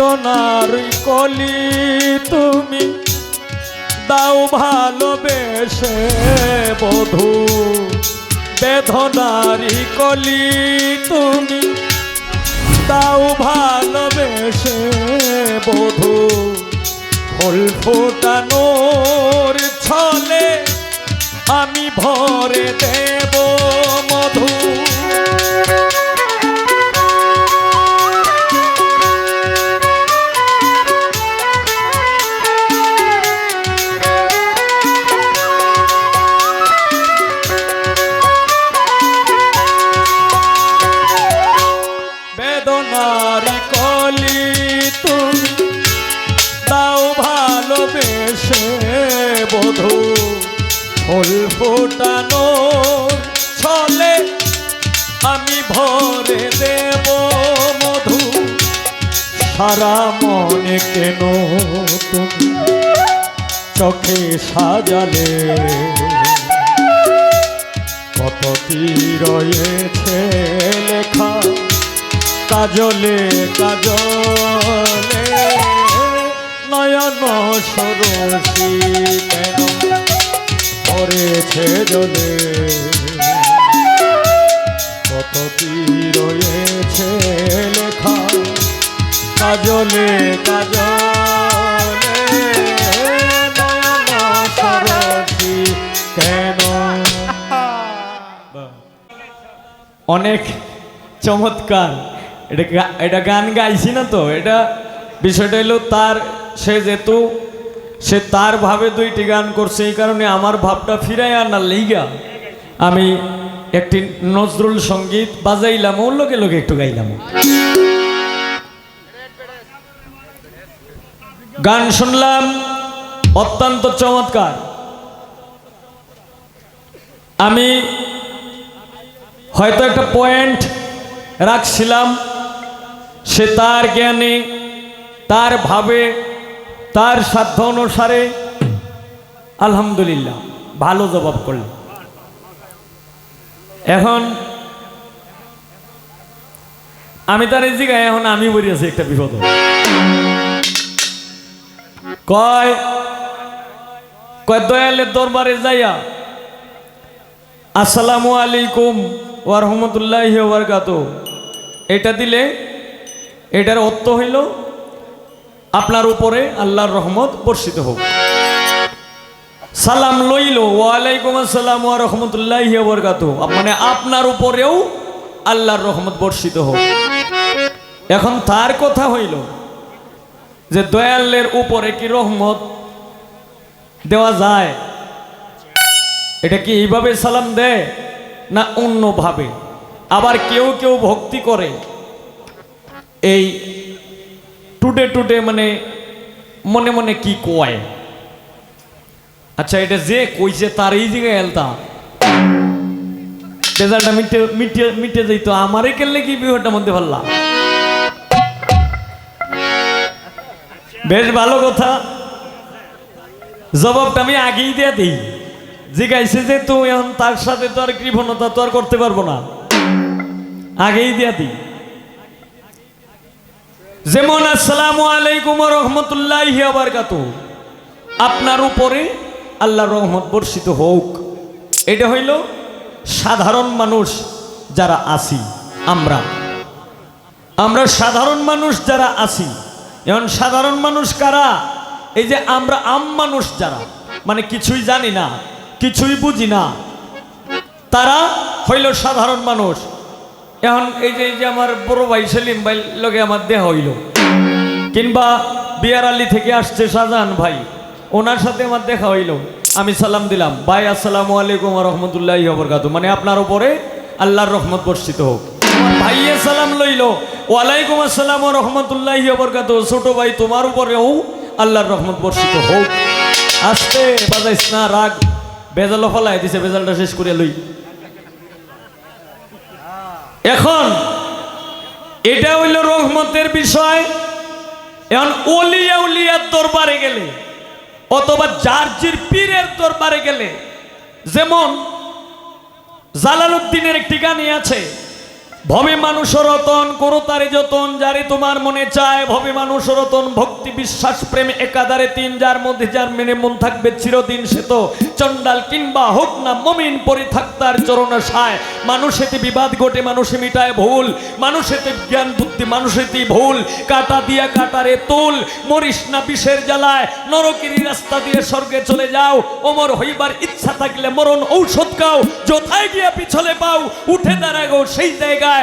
বেদনার কলি তুমি দাও ভালোবেসে বধূ, বেদনারি কলি তুমি দাও ভালোবেসে বধূ, ফুল ফোটানোর ছলে আমি ভরে দেব মধু। বেদনারি কলি তুমি দাও ভালোবেসে বধূ, ফুল ফোটানোর ছলে আমি ভরে দেব মধু। সারা মনে কেন তুমি চোখে সাজালে, কত কি রয়েছে লেখা কাজলে কাজলে, নয়ন সরসী কেন পড়েছে জলে, কত কি রয়েছে লেখা কাজলে কাজলে, নয়ন সরসী কেন। অনেক চমৎকার। এটা গান গাইছি না তো, এটা বিষয়টা হলো তার, সে যেহেতু সে তার ভাবে দুইটি গান করছে, এই কারণে আমার ভাবটা ফিরাই আনার লিগা আমি একটি নজরুল সঙ্গীত বাজাইলাম, ওর লোকে লোকে একটু গাইলাম। গান শুনলাম অত্যন্ত চমৎকার। আমি হয়তো একটা পয়েন্ট রাখছিলাম, সে তার জ্ঞানে তার ভাবে তার সাধ্য অনুসারে আলহামদুলিল্লাহ ভালো জবাব করল। এখন আমি তার এই জায়গায় এখন আমি বলিয়াছি একটা বিপদ, কয় কয় দয়ালের দরবারে যাইয়া আসসালামু আলাইকুম ওয়া রাহমাতুল্লাহি ওয়া বারাকাতুহু এটা দিলে এটার অর্থ হইল আপনার উপরে আল্লাহর রহমত বর্ষিত হোক। সালাম লইল ওয়ালাইকুম আসসালাম ওয়া রাহমাতুল্লাহি ওয়া বারাকাতুহু, মানে আপনার উপরেও আল্লাহর রহমত বর্ষিত হোক। এখন তার কথা হইল যে দয়ালের উপরে কি রহমত দেওয়া যায়? এটা কি এইভাবে সালাম দেয় না অন্যভাবে? আবার কেউ কেউ ভক্তি করে এই টুটে টুটে, মানে মনে মনে কি কয়। আচ্ছা, এটা যে কইছে তার এই জায়গায় এলতা রেজাল্টটা মিটে মিটে মিটে যাইতো, আমারে কেলে কি বিহটা মধ্যে ভাল্লা। বেশ ভালো কথা, জবাবটা আমি আগেই দিয়ে দিই। জিজ্ঞাসা যে তো এখন তার সাথে তো আর কৃপণতা তো আর করতে পারবো না, আগেই দিয়া দিই। যেমন আসসালামু আলাইকুম ওয়া রাহমাতুল্লাহি ওয়া বারাকাতুহু, আপনার উপরে আল্লাহর রহমত বর্ষিত হোক। এটা হইল সাধারণ মানুষ যারা আছি, আমরা সাধারণ মানুষ যারা আছি। এখন সাধারণ মানুষ কারা? এই যে আমরা আম মানুষ যারা, মানে কিছুই জানি না, কিছুই বুঝি না, তারা হইল সাধারণ মানুষ। এখন এই যে আমার বড় ভাই সেলিম ভাই লোকে আমার দেহ হইল, কিংবা বিয়ার আলী থেকে আসছে শাহজাহান ভাই, ওনার সাথে আমার দেখা হইল, আমি সালাম দিলাম, ভাই আসসালামু আলাইকুম ওয়া রাহমাতুল্লাহি ওয়া বারাকাতুহু, মানে আপনার উপরে আল্লাহর রহমত বর্ষিত হোক। ভাইয়ে সালাম লইল ওয়ালাইকুম আসসালাম ওয়া রাহমাতুল্লাহি ওয়া বারাকাতুহু, ছোট ভাই তোমার উপরেও আল্লাহর রহমত বর্ষিত হোক। আস্তে বাজাইস না, রাগ বেজাল ফলাই দিছে, বেজালটা শেষ করে লই। এখন এটা হইল রহমতের বিষয়। এখন ওলিয়া উলিয়ার দরবারে গেলে অথবা জার্জির পীরের দরবারে গেলে, যেমন জালালউদ্দিনের একটি গানই আছে, ভবে মানুষ রতন করো তারে যতন যারে তোমার মনে চায়। ভবে মানুষ রতন ভক্তি বিশ্বাস প্রেম একাধারে তিন, যার মধ্যে যার মেনে মন থাকবে চিরদিন সে তো চন্ডাল কিংবা হোক না মমিন পরি থাক তার চরণাশায়। মানুষেতে বিবাদ ঘটে মানুষে মিটায় ভুল, মানুষেতে জ্ঞান বুদ্ধি মানুষেতেই ভুল। কাটা দিয়া কাটারে তুল, মরিস না বিষের জ্বালায়। নরকেরই রাস্তা দিয়ে স্বর্গে চলে যাও, অমর হইবার ইচ্ছা থাকলে মরণ ঔষধ খাও। যথায় গিয়া পিছলে পাও, উঠে দাঁড়াগো সেই জায়গায়।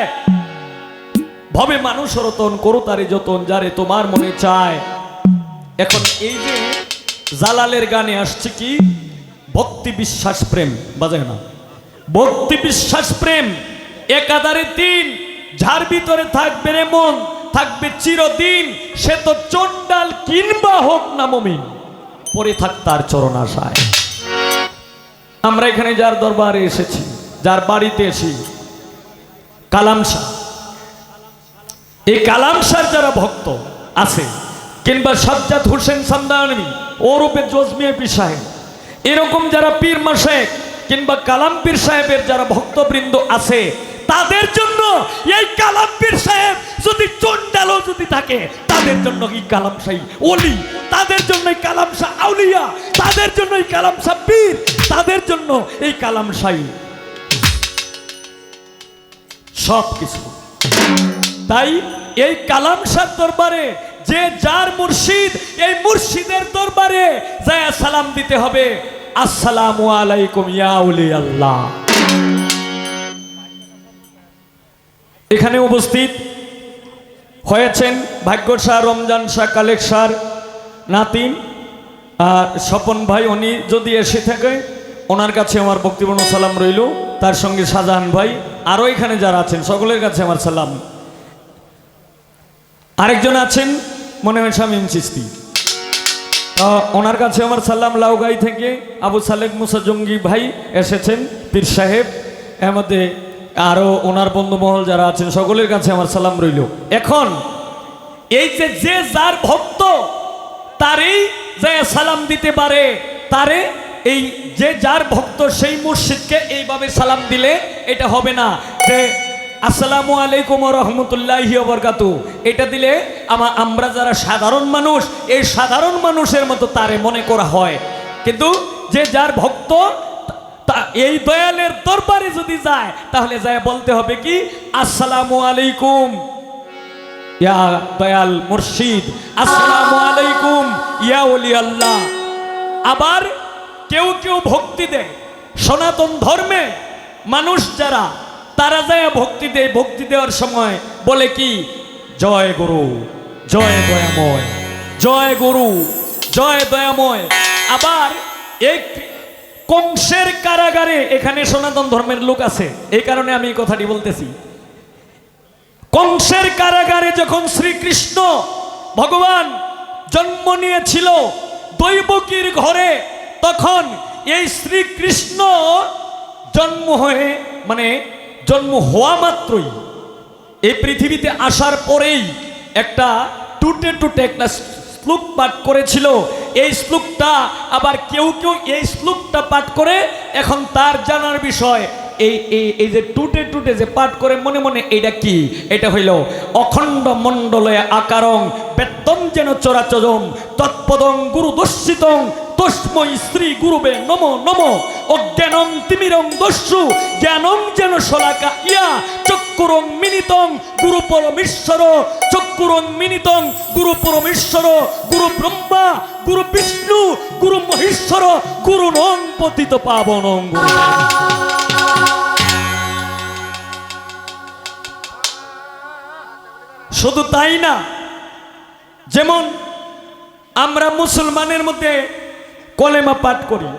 ভবে মানুষ রতন করো তারে যতন যারে তোমার মনে চায়। এখন এই যে জালালের গানে আসছে কি ভক্তি বিশ্বাস প্রেম, বাজায় না, ভক্তি বিশ্বাস প্রেম একাধারে তিন, যার ভিতরে থাকবে রে মন থাকবে চিরদিন সে তো চন্ডাল কিংবা হোক না মমিন পরে থাক তার চরণ আশায়। আমরা এখানে যার দরবারে এসেছি, যার বাড়িতে এসি, কালাম শাহ, এই কালাম শাহর যারা ভক্ত আছে কিংবা সাজ্জাদ হোসেন সামদানি ওরূপে জজমিয়া পীর সাহেব, এরকম যারা পীর মাশেখ কিংবা কালাম পীর সাহেবের যারা ভক্তবৃন্দ আছে, তাদের জন্য এই কালাম পীর সাহেব যদি চন্ডালও যদি থাকে তাদের জন্য এই কালাম শাহ ওলি, তাদের জন্য এই কালাম শাহ আউলিয়া, তাদের জন্য এই কালাম শাহ পীর, তাদের জন্য এই কালাম শাহ সব কিছু। তাই এই কালাম শাহ দরবারে যে যার মুর্শিদ, এই মুর্শিদের দরবারে যায় সালাম দিতে হবে, আসসালামু আলাইকুম ইয়া আউলি আল্লাহ। এখানে উপস্থিত হয়েছেন ভাগ্য শাহ, রমজান শাহ, কালেক শাহ নাতিন আর স্বপন ভাই। উনি যদি এসে থাকে ওনার কাছে আমার বক্তিপূর্ণ সালাম রইল, তার সঙ্গে শাহজাহান ভাই, আরও এখানে যারা আছেন সকলের কাছে আমার সালাম। আরেকজন আছেন মনে হয় শামীম চিশতি, ওনার কাছে আমার সালাম। লাউগাই থেকে আবু সালেক মুসা জঙ্গি ভাই এসেছেন, পীর সাহেব, এর মধ্যে আরও ওনার বন্ধুমহল যারা আছেন সকলের কাছে আমার সালাম রইল। এখন এই যে যে যার ভক্ত তারই যে সালাম দিতে পারে, তারে এই যে যার ভক্ত সেই মুর্শিদকে এইভাবে সালাম দিলে এটা হবে না যে আসসালামু আলাইকুম ওয়া রাহমাতুল্লাহি ওয়া বারাকাতুহু, এটা দিলে আমরা যারা সাধারণ মানুষ এই সাধারণ মানুষের মতো তারে মনে করা হয়। কিন্তু যে যার ভক্ত এই দয়ালের দরবারে যদি যায় তাহলে যায় বলতে হবে কি আসসালামু আলাইকুম ইয়া দয়াল মুর্শিদ, আসসালামু আলাইকুম ইয়া ওলি আল্লাহ। আবার কেউ কেউ ভক্তি দেয় সনাতন ধর্মে মানুষ যারা, তারা যায় ভক্তি দেয়, ভক্তি দেওয়ার সময় বলে কি জয় গুরু জয় দয়াময়, জয় গুরু জয় দয়াময়। আবার এই কংসের কারাগারে, এখানে সনাতন ধর্মের লোক আছে এই কারণে আমি এই কথাটি বলতেছি, কংসের কারাগারে যখন শ্রীকৃষ্ণ ভগবান জন্ম নিয়েছিল দৈবকীর ঘরে, তখন এই শ্রীকৃষ্ণ জন্ম হয়ে মানে জন্ম হওয়া মাত্রই এই পৃথিবীতে আসার পরেই একটা টুটে টুটে একটা শ্লোক পাঠ করেছিল। এই শ্লোকটা আবার কেউ কেউ এই শ্লোকটা পাঠ করে, এখন তার জানার বিষয় এই যে টুটে টুটে যে পাঠ করে মনে মনে, এটা কি? এটা হইল অখণ্ড মণ্ডলে আকারং বেত্তম যেন চরাচরম তৎপদং গুরু দর্শিতং তস্মৈ শ্রী গুরুবে নমো নমো। অজ্ঞানং তিমিরং দস্যু জ্ঞানং যেন শলাকা ইয়া চক্ষুরং মিনিতং গুরু পরমেশ্বর, চক্ষুরং মিনিতং গুরু পরমেশ্বর, গুরু ব্রহ্মা গুরু বিষ্ণু গুরু মহেশ্বর, গুরু নং পতিত পাবনং। শুধু তাই না, যেমন আমরা মুসলমানের মধ্যে কলেমা পাঠ করি,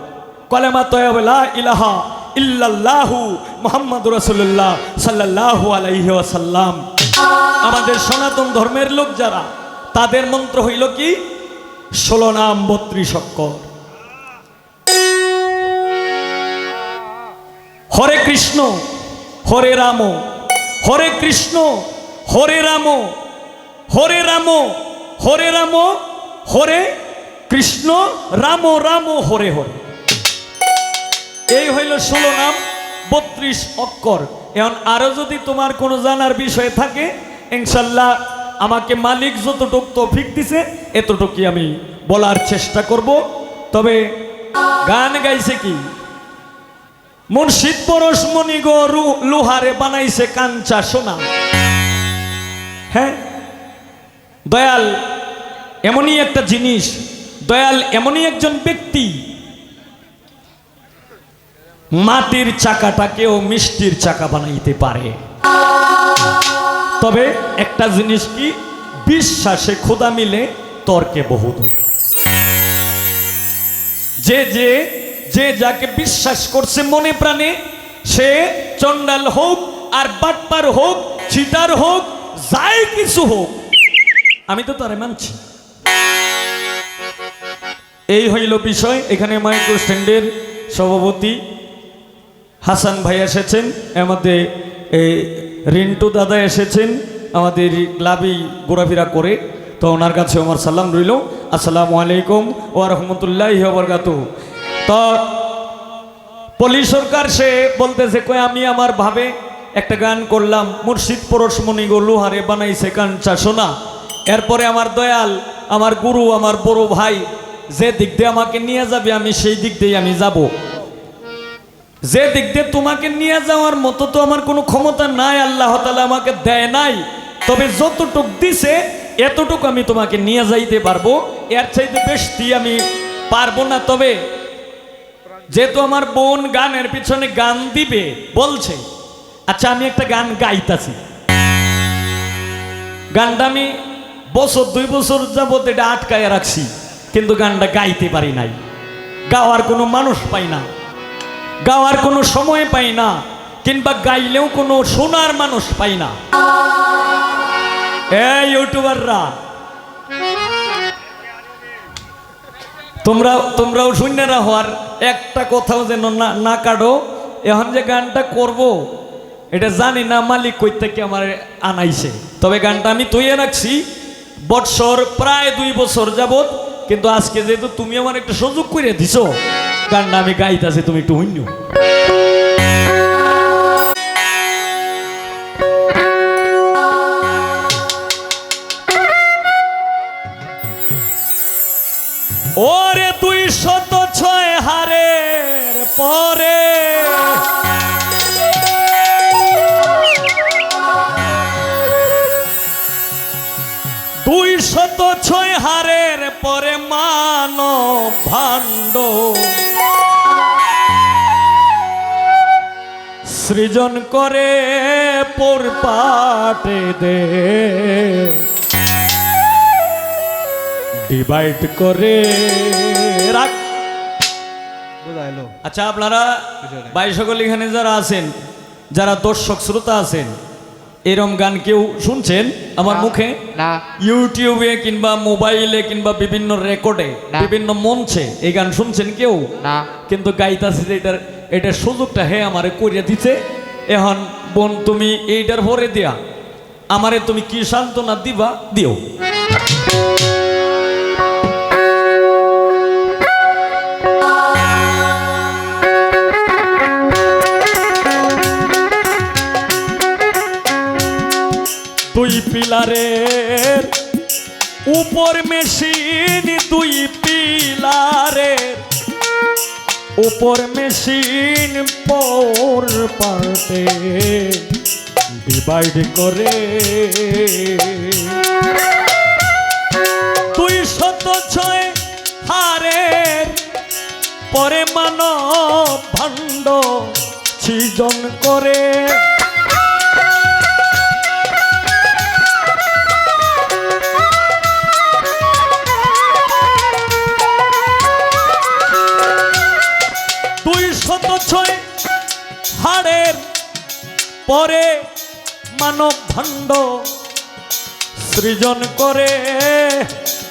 কলেমা তয়্যবা লা ইলাহা ইল্লাল্লাহু মুহাম্মাদুর রাসূলুল্লাহ সাল্লাল্লাহু আলাইহি ওয়াসাল্লাম। আমাদের সনাতন ধর্মের লোক যারা, তাদের মন্ত্র হইল কি 16 নাম 32 অক্ষর। হরে কৃষ্ণ হরে রাম হরে কৃষ্ণ হরে রাম হরে রাম হরে রাম হরে কৃষ্ণ রাম রাম হরে হরে। এই হইল 16 নাম 32 অক্ষর। এখন আরো যদি তোমার কোনো জানার বিষয় থাকে ইনশাল্লাহ আমাকে মালিক যতটুকু তৌফিক দিছে এতটুকুই আমি বলার চেষ্টা করব। তবে গান গাইছে কি মুর্শিদ পরশমণি গো লোহারে বানাইছে কাঞ্চা সোনা। হ্যাঁ, দয়াল এমনই একটা জিনিস, দয়াল এমনই একজন ব্যক্তি, মাটির চাকাটাকেও মিষ্টির চাকা বানাইতে পারে। তবে একটা জিনিস কি, বিশ্বাসে খোদা মিলে তর্কে বহুদূর। যে যে যে যাকে বিশ্বাস করছে মনে প্রাণে, সে চন্ডাল হোক আর বাটপার হোক, চিটার হোক, যাই কিছু হোক, আমি তো তারে মানছি। এই হইল বিষয়। এখানে মাইক্রো স্ট্যান্ডের সভাপতি হাসান ভাই এসেছেন, আমাদের এই রিন্টু দাদা এসেছেন, আমাদের ক্লাবই ঘোরাফেরা করে, তো ওনার কাছে আমার সালাম রইল। আসসালামু আলাইকুম ওয়া রাহমাতুল্লাহি ওয়া বারাকাতুহু। তো পল্লী সরকার সে বলতেছে কই আমি আমার ভাবে একটা গান করলাম, মুর্শিদ পরশমণি গো লোহারে বানাইছে কাঞ্চা সোনা। এরপরে আমার দয়াল, আমার গুরু, আমার বড় ভাই যে দিক দিয়ে আমাকে নিয়ে যাবে আমি সেই দিক দিয়ে আমি যাব। যে দিক দিয়ে তোমাকে নিয়ে যাওয়ার মতো তো আমার কোনো ক্ষমতা নাই, আল্লাহ তাআলা আমাকে দেয় নাই। তবে যতটুক দিছে এতটুকু আমি তোমাকে নিয়ে যাইতে পারবো, এর চাইতে বেশি আমি পারবো না। তবে যেহেতু আমার বোন গানের পিছনে গান দিবে বলছে, আচ্ছা আমি একটা গান গাইতাছি। গানটা আমি বছর 2 বছর যাবত এটা আটকায় রাখছি, কিন্তু গানটা গাইতে পারি নাই। গাওয়ার কোনো মানুষ পাই না, গাওয়ার কোনো সময় পাই না, কিংবা গাইলেও কোনো শোনার মানুষ পাই না। এই ইউটিউবাররা তোমরাও শূন্যরা হওয়ার একটা কথাও যেন না কাটো। এখন যে গানটা করব এটা জানি না মালিক কই থেকে আমার আনাইছে, তবে গানটা আমি তৈরি রাখছি বৎসর প্রায় 2 বছর যাবত। কিন্তু আজকে যেহেতু তুমি আমার একটা সুযোগ করে দিছো, গানটা আমি গাইতাছি, তুমি একটু হইন্য। ওরে 206 হারের পরে হারের পরে মানব ভাণ্ড সৃজন করে পরপাটে দে, ডিভাইড করে রাখ। আচ্ছা আপনারা ভাই সকল এখানে যারা আছেন, যারা দর্শক শ্রোতা আছেন, এরম গান কেউ শুনছেন আমার মুখে? ইউটিউবে কিংবা মোবাইলে কিংবা বিভিন্ন রেকর্ডে, বিভিন্ন মঞ্চে এই গান শুনছেন কেউ? না। কিন্তু গাইতাছি যে এটার সুযোগটা হে আমারে করিয়া দিতে। এখন বোন তুমি এইটার ভরে দিয়া আমারে তুমি কি সান্ত্বনা দিবা দিও। দুই পিলারের উপর মেশিন, 2 পিলারের উপর মেশিন পর পার্টে ডিভাইড করে 206 হারের পরে মানব ভাণ্ড সৃজন করে। হাড়ের পরে মানব ভাণ্ড সৃজন করে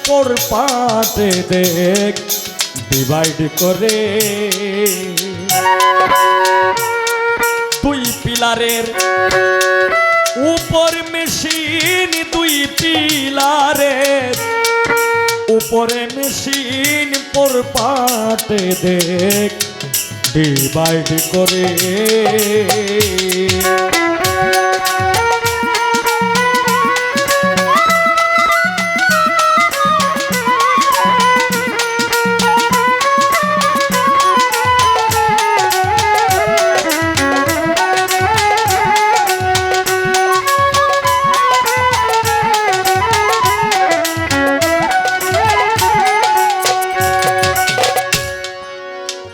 পরপাটে দেখ ডিভাইড করে। 2 পিলারের উপর মেশিন, 2 পিলারের উপরে মেশিন পরপাটে দেখ ডিভাইড করে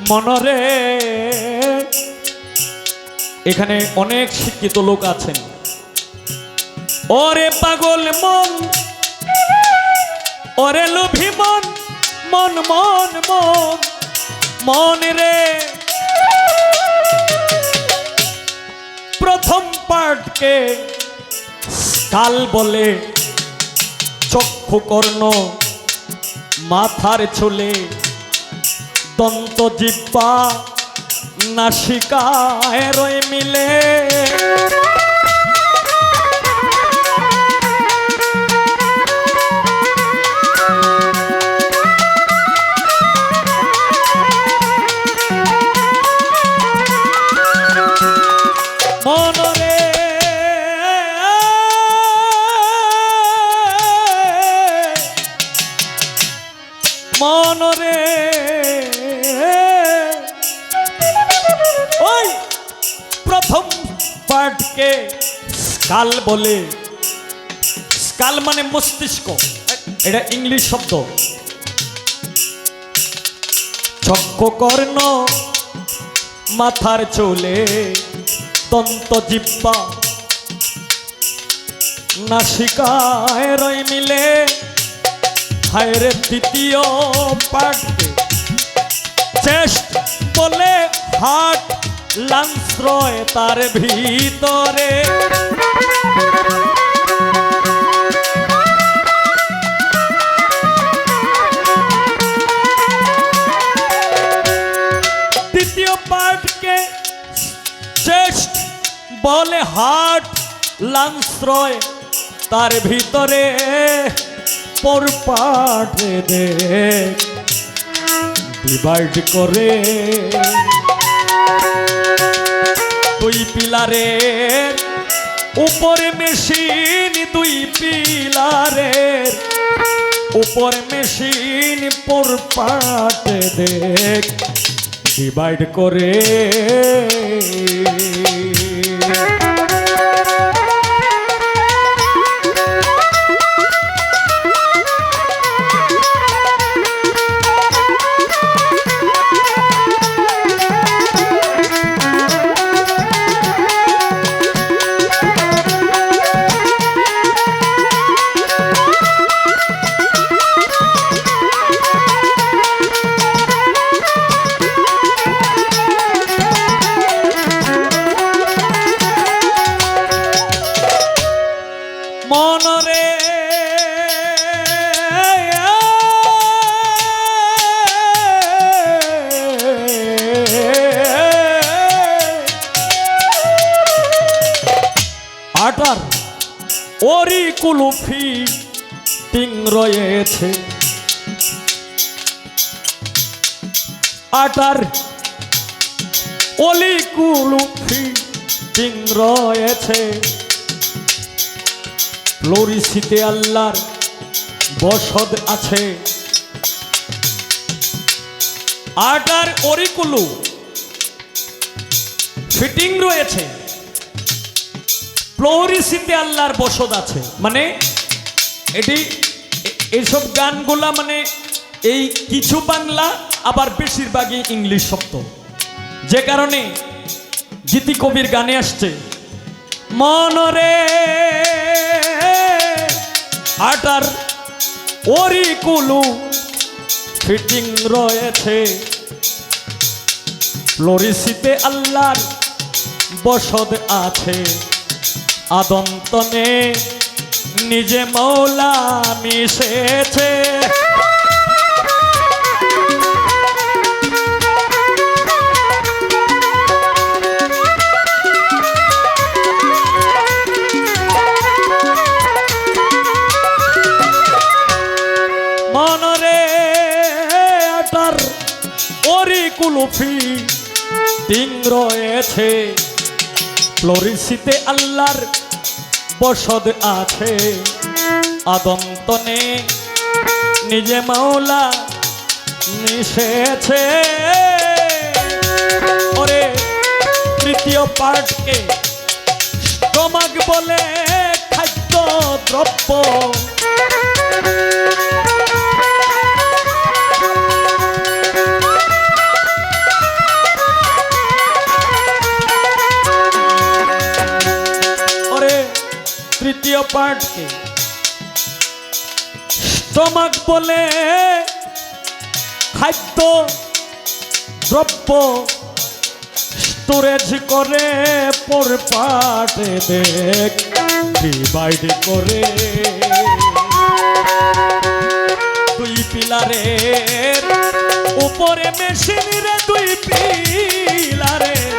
মনরে। এখানে অনেক শিক্ষিত লোক আছেন। ওরে পাগল মন, ওরে লোভী মন, মন মন মন মন রে। প্রথম পার্টকে কাল বলে, চক্ষু কর্ণ মাথার চুলে, দন্ত জিহ্বা নাসিকায় রয়ে মিলে। মনরে মনরে ওই প্রথম পার্টকে স্কাল বলে। স্কাল মানে মস্তিষ্ক, এটা ইংলিশ শব্দ। চক্ষু কর্ণ মাথার চুলে, দন্ত জিহ্বা নাসিকায় রয় মিলে। হায়রে তৃতীয় পার্টকে চেস্ট বলে, হার্ট লাংস রয় তার ভিতরে। তৃতীয় পার্টকে চেস্ট বলে, হার্ট লাংস রয় তার ভিতরে। পর পার্টে দেখ ডিভাইড করে দুই পিলারের উপরে মেশিন, দুই পিলারের উপরে মেশিন। পর পার্টে দেখ ডিভাইড করে। মনরে আটার ওরি কুলুফি টিং রয়েছে। আটার ওলি কুলুফি টিং রয়েছে। ফ্লোরিসিতে আল্লাহর বসদ আছে। আটার অরিকুলু ফিটিং রয়েছে, ফ্লোরিসিতে আল্লাহর বসদ আছে। মানে এটি এইসব গানগুলা মানে এই কিছু বাংলা, আবার বেশিরভাগই ইংলিশ শব্দ, যে কারণে গীতি কবির গানে আসছে মনরে আটার অরিকুলু ফিটিং রয়েছে। ফ্লোরিসিতে আল্লাহর বসদ আছে। আদন্তনে নিজে মৌলা মিশেছে। মনরে আটার অরিকুলুফি মিটিং রয়েছে, ফ্লোরিসিতে আল্লাহর বসদ আছে, আদন্তনে নিজে মাওলা মিশেছে। ওরে তৃতীয় পার্টকে স্টমাক বলে খাদ্য দ্রব্য, তৃতীয় পার্টকে স্টমাক বলে খাদ্য দ্রব্য, স্টোরেজ করে পর পার্টে দেখ ডিভাইড করে। দুই পিলারের উপরে মেশিন রে, দুই পিলারের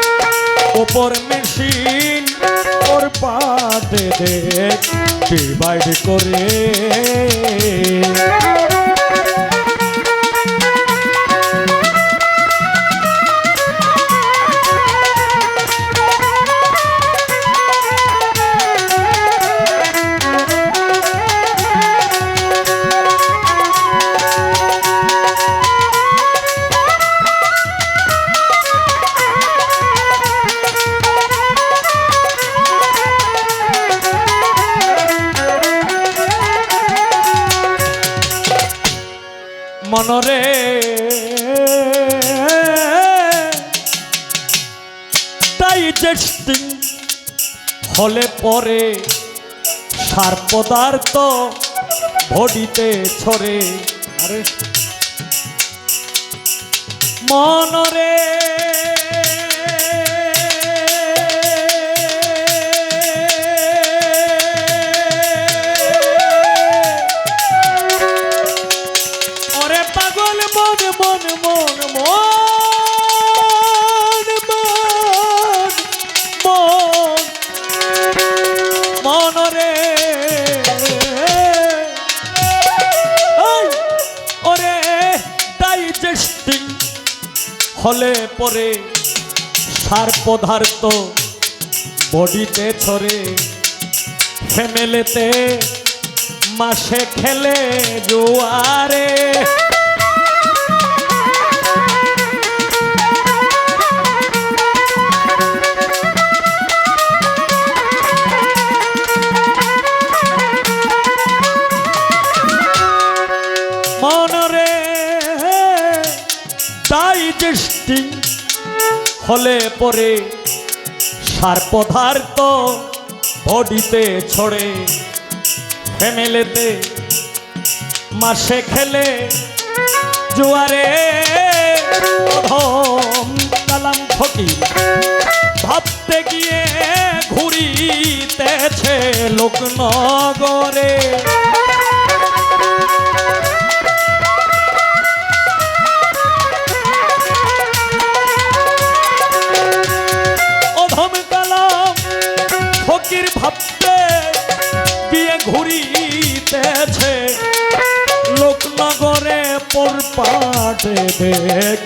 উপর মেশিন ওর পাটে দেখ ডিভাইড করে। মনরে ডাইজেস্টিং হলে পরে সার পদার্থ বডিতে ছড়ে। আরে মনরে হলে পরে সার পদার্থ বডিতে ছড়ে। ফ্যামিলিতে মাসে খেলে জোয়ারে, মনরে ডাইজেস্টিং হলে পরে সার পদার্থ বডিতে ছড়ে। ফ্যামিলিতে মাসে খেলে জোয়ারে। প্রথম কালাম ফকির ভাবতে গিয়ে ঘুরিতেছে লোকনগরে। ফকির ভাবতে গিয়ে ঘুরিতেছে লোকনগরে, পর পাটে দেখ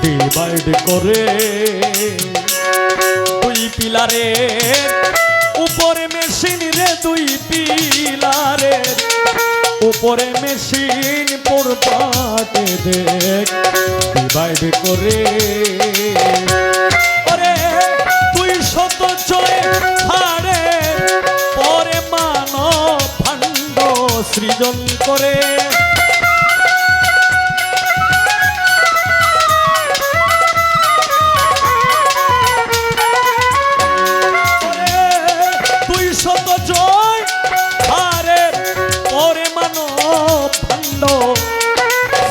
ডিভাইড করে। দুই পিলারের উপরে মেশিন রে, দুই পিলারের উপরে মেশিন পর পাটে দেখ ডিভাইড করে। ওরে 206 হাড়ে পরে মানব ভাণ্ড সৃজন করে।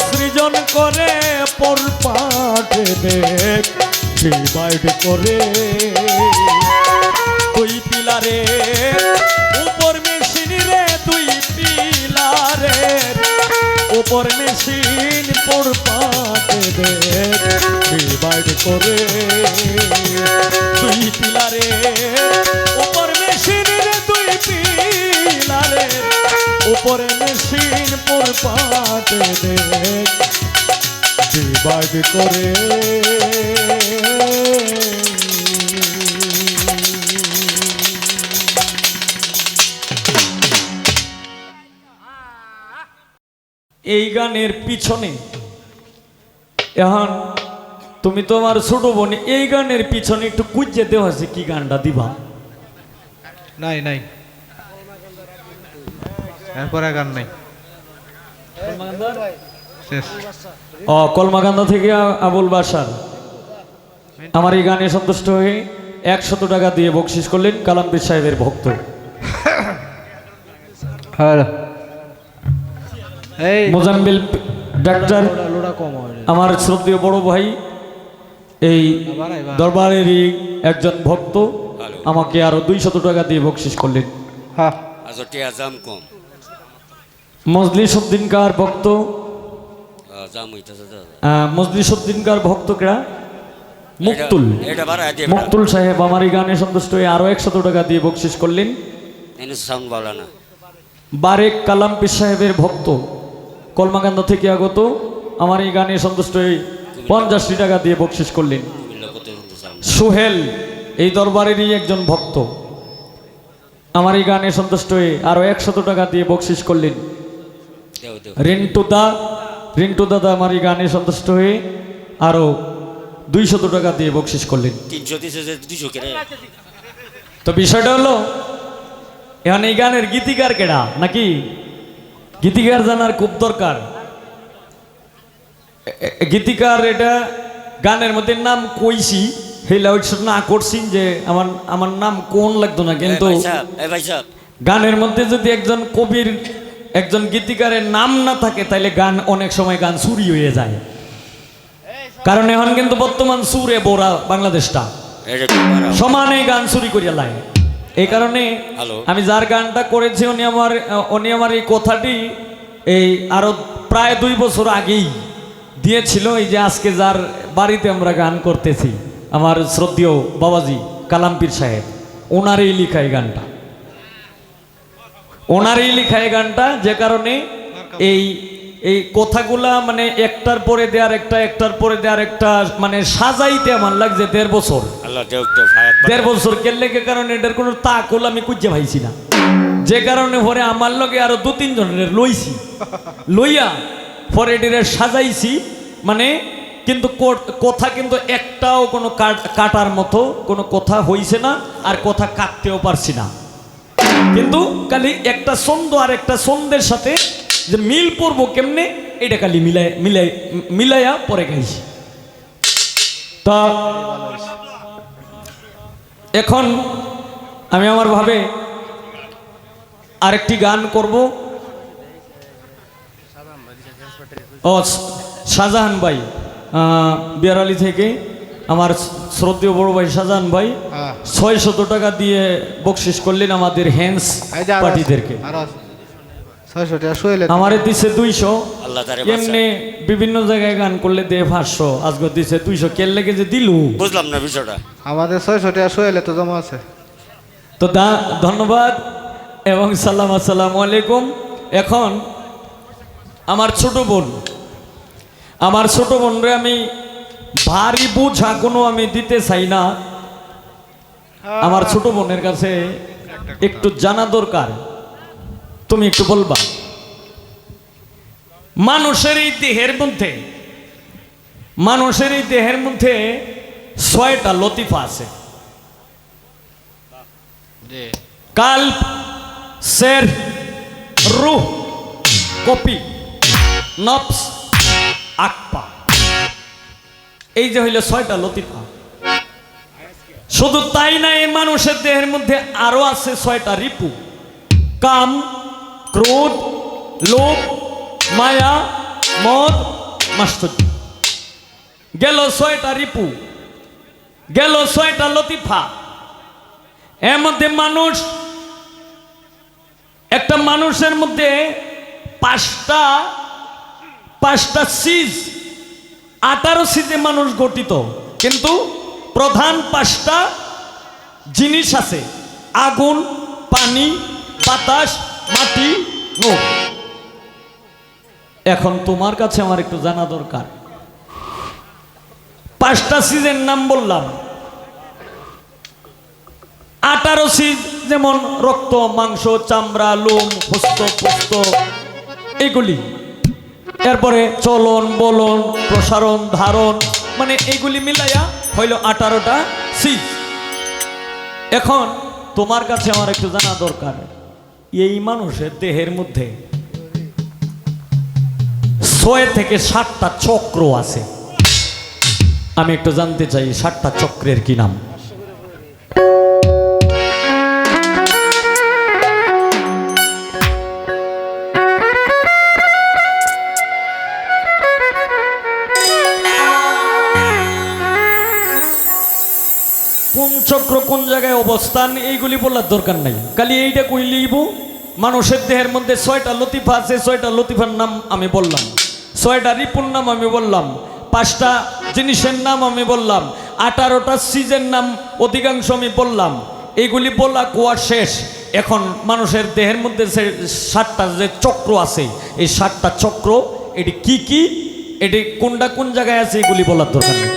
সৃজন করে পর পাটে দেখ ডিভাইড করে। দুই পিলারের উপর মেশিন রে, দুই পিলারের উপর মেশিন পর পাটে দেখ ডিভাইড করে। দুই পিলারের উপর মেশিন রে, দুই পিলারের উপরে মেশিন পর পাটে দেখ ডিভাইড করে। এই গানের পিছনে এখন তুমি তোমার ছোট বোন এই গানের পিছনে একটু কুঁজে দেওয়া আছে কি গানটা দিবা? নাই নাই, এরপরে গান নাই, শেষ। কলমাকান্দা থেকে আবুল বাসার আমার এই গানে সন্তুষ্ট হয়ে 100 টাকা দিয়ে বকশিস করলেন কালামপীর সাহেবের ভক্ত। মোজাম্বিল ডাক্তার আমার শ্রদ্ধেয় বড় ভাই এই দরবারেরই একজন ভক্ত আমাকে আরো 200 টাকা দিয়ে বকশিস করলেন। মজলিস উদ্দিনকার ভক্ত, মজলিস উদ্দিনকার ভক্ত কেরা মুক্তুল সাহেব আমার এই গানে সন্তুষ্ট হয়ে আরো 100 টাকা দিয়ে বকশিস করলেন। বারেক কালামপীর সাহেবের ভক্ত কলমাকান্দা থেকে আগত আমার এই গানে সন্তুষ্ট হয়ে 50 টাকা দিয়ে বকশিস করলেন। সোহেল এই দরবারেরই একজন ভক্ত আমার এই গানে সন্তুষ্ট হয়ে আরো 100 টাকা দিয়ে বকশিস করলেন। রিন্টু দাদা আমার এই গানে সন্তুষ্ট হয়ে আরো 200 টাকা দিয়ে বকশিস করলেন। তো বিষয়টা হলো এখন এই গানের গীতিকার কেডা নাকি গীতিকার জানার খুব দরকার। গীতিকার এটা গানের মধ্যে নাম কইছি হেলা না করছি যে আমার নাম কোন লাগতো না, কিন্তু গানের মধ্যে যদি একজন কবির একজন গীতিকারের নাম না থাকে তাইলে গান অনেক সময় গান চুরি হয়ে যায়। কারণ এখন কিন্তু বর্তমান সুরে বোরা বাংলাদেশটা সমানে গান চুরি করিয়া লাগে। এই কারণে আমি যার গানটা করেছি উনি আমার এই কথাটি এই আরো প্রায় 2 বছর আগেই দিয়েছিল। এই যে আজকে যার বাড়িতে আমরা গান করতেছি আমার শ্রদ্ধেয় বাবাজি কালামপীর সাহেব, ওনারই লেখা এই গানটা, ওনারই লেখা এই গানটা। যে কারণে এই কথাগুলা মানে একটার পরে দেওয়ার একটার পরে দেওয়ার একটা মানে সাজাইতে আমার লাগছে 1.5 বছর। 1.5 বছর কেলে কারণ এটার কোনো তাকল আমি খুঁজে পাইছি না, যে কারণে পরে আমার লগে আরো 2-3 জনের লইয়া পরে এটারে সাজাইছি। মানে কিন্তু কথা কিন্তু একটাও কোনো কাটার মতো কোনো কথা হইছে না, আর কথা কাটতেও পারছি না, কিন্তু খালি একটা ছন্দ আর একটা ছন্দের সাথে যে মিল পড়বো কেমনে এটা খালি মিলাইয়া পরে গাইছি। তা এখন আমি আমার ভাবে আরেকটি গান করব। ও শাহজাহান ভাই বিয়ারালি থেকে আমার শ্রদ্ধেয় বড় ভাই শাহজাহান ভাই 600 টাকা দিয়ে বকশিস করলেন আমাদের হ্যান্ডস পার্টিদেরকে। আমারে দিছে 200, এমনি বিভিন্ন জায়গায় গান করলে দিয়ে 500, আজকে দিছে 200। কেন লেগে যে দিলু বুঝলাম না বিষয়টা। আমাদের 600 টাকা সোহেলে তো জমা আছে। তো ধন্যবাদ এবং সালাম, আসসালামু আলাইকুম। এখন আমার ছোট বোনরে আমি ভারী বোঝা কোনো আমি দিতে চাই না। আমার ছোট বোনের কাছে একটু জানা দরকার, তুমি একটু বলবা মানুষের এই দেহের মধ্যে 6টা লতিফা আছে। কাল্ব, সের, রূহ, কপি, নফস, আকপা, এই যে হইল 6টা লতিফা। শুধু তাই না, এই মানুষের দেহের মধ্যে আরো আছে 6টা রিপু, কাম, ক্রোধ, লোভ, মায়া, মদ, মাশ্চর্য। গেল 6টা রিপু, গেল 6টা লতিফা। এর মধ্যে একটা মানুষের মধ্যে 5টা সিজ, 18 সিজে মানুষ গঠিত, কিন্তু প্রধান 5টা জিনিস আছে: আগুন, পানি, বাতাস, মাটি, নূর। এখন তোমার কাছে আমার একটু জানা দরকার, 5টা সিজের নাম বললাম, 18 সিজ যেমন রক্ত, মাংস, চামড়া, লোম, হস্ত, পুস্ত, এগুলি। এরপরে চলন বলন প্রসারণ ধারণ মানে এইগুলি মিলাইয়া হইল 18টা সিজ। এখন তোমার কাছে আমার একটু জানা দরকার, এই মানুষের দেহের মধ্যে 6 থেকে 7টা চক্র আছে। আমি একটু জানতে চাই 7টা চক্রের কি নাম? কোন চক্র কোন জায়গায় অবস্থান এইগুলি বলার দরকার নাই, খালি এইটা কই লিখব। মানুষের দেহের মধ্যে 6টা লতিফা আছে, 6টা লতিফার নাম আমি বললাম, 6টা রিপুর নাম আমি বললাম, 5টা জিনিসের নাম আমি বললাম, 18টা সিজের নাম অধিকাংশ আমি বললাম। এইগুলি বলা কোয়া শেষ। এখন মানুষের দেহের মধ্যে 7টা যে চক্র আছে, এই 7টা চক্র এটি কি কি, এটি কোনটা কোন জায়গায় আছে এগুলি বলার দরকার নেই।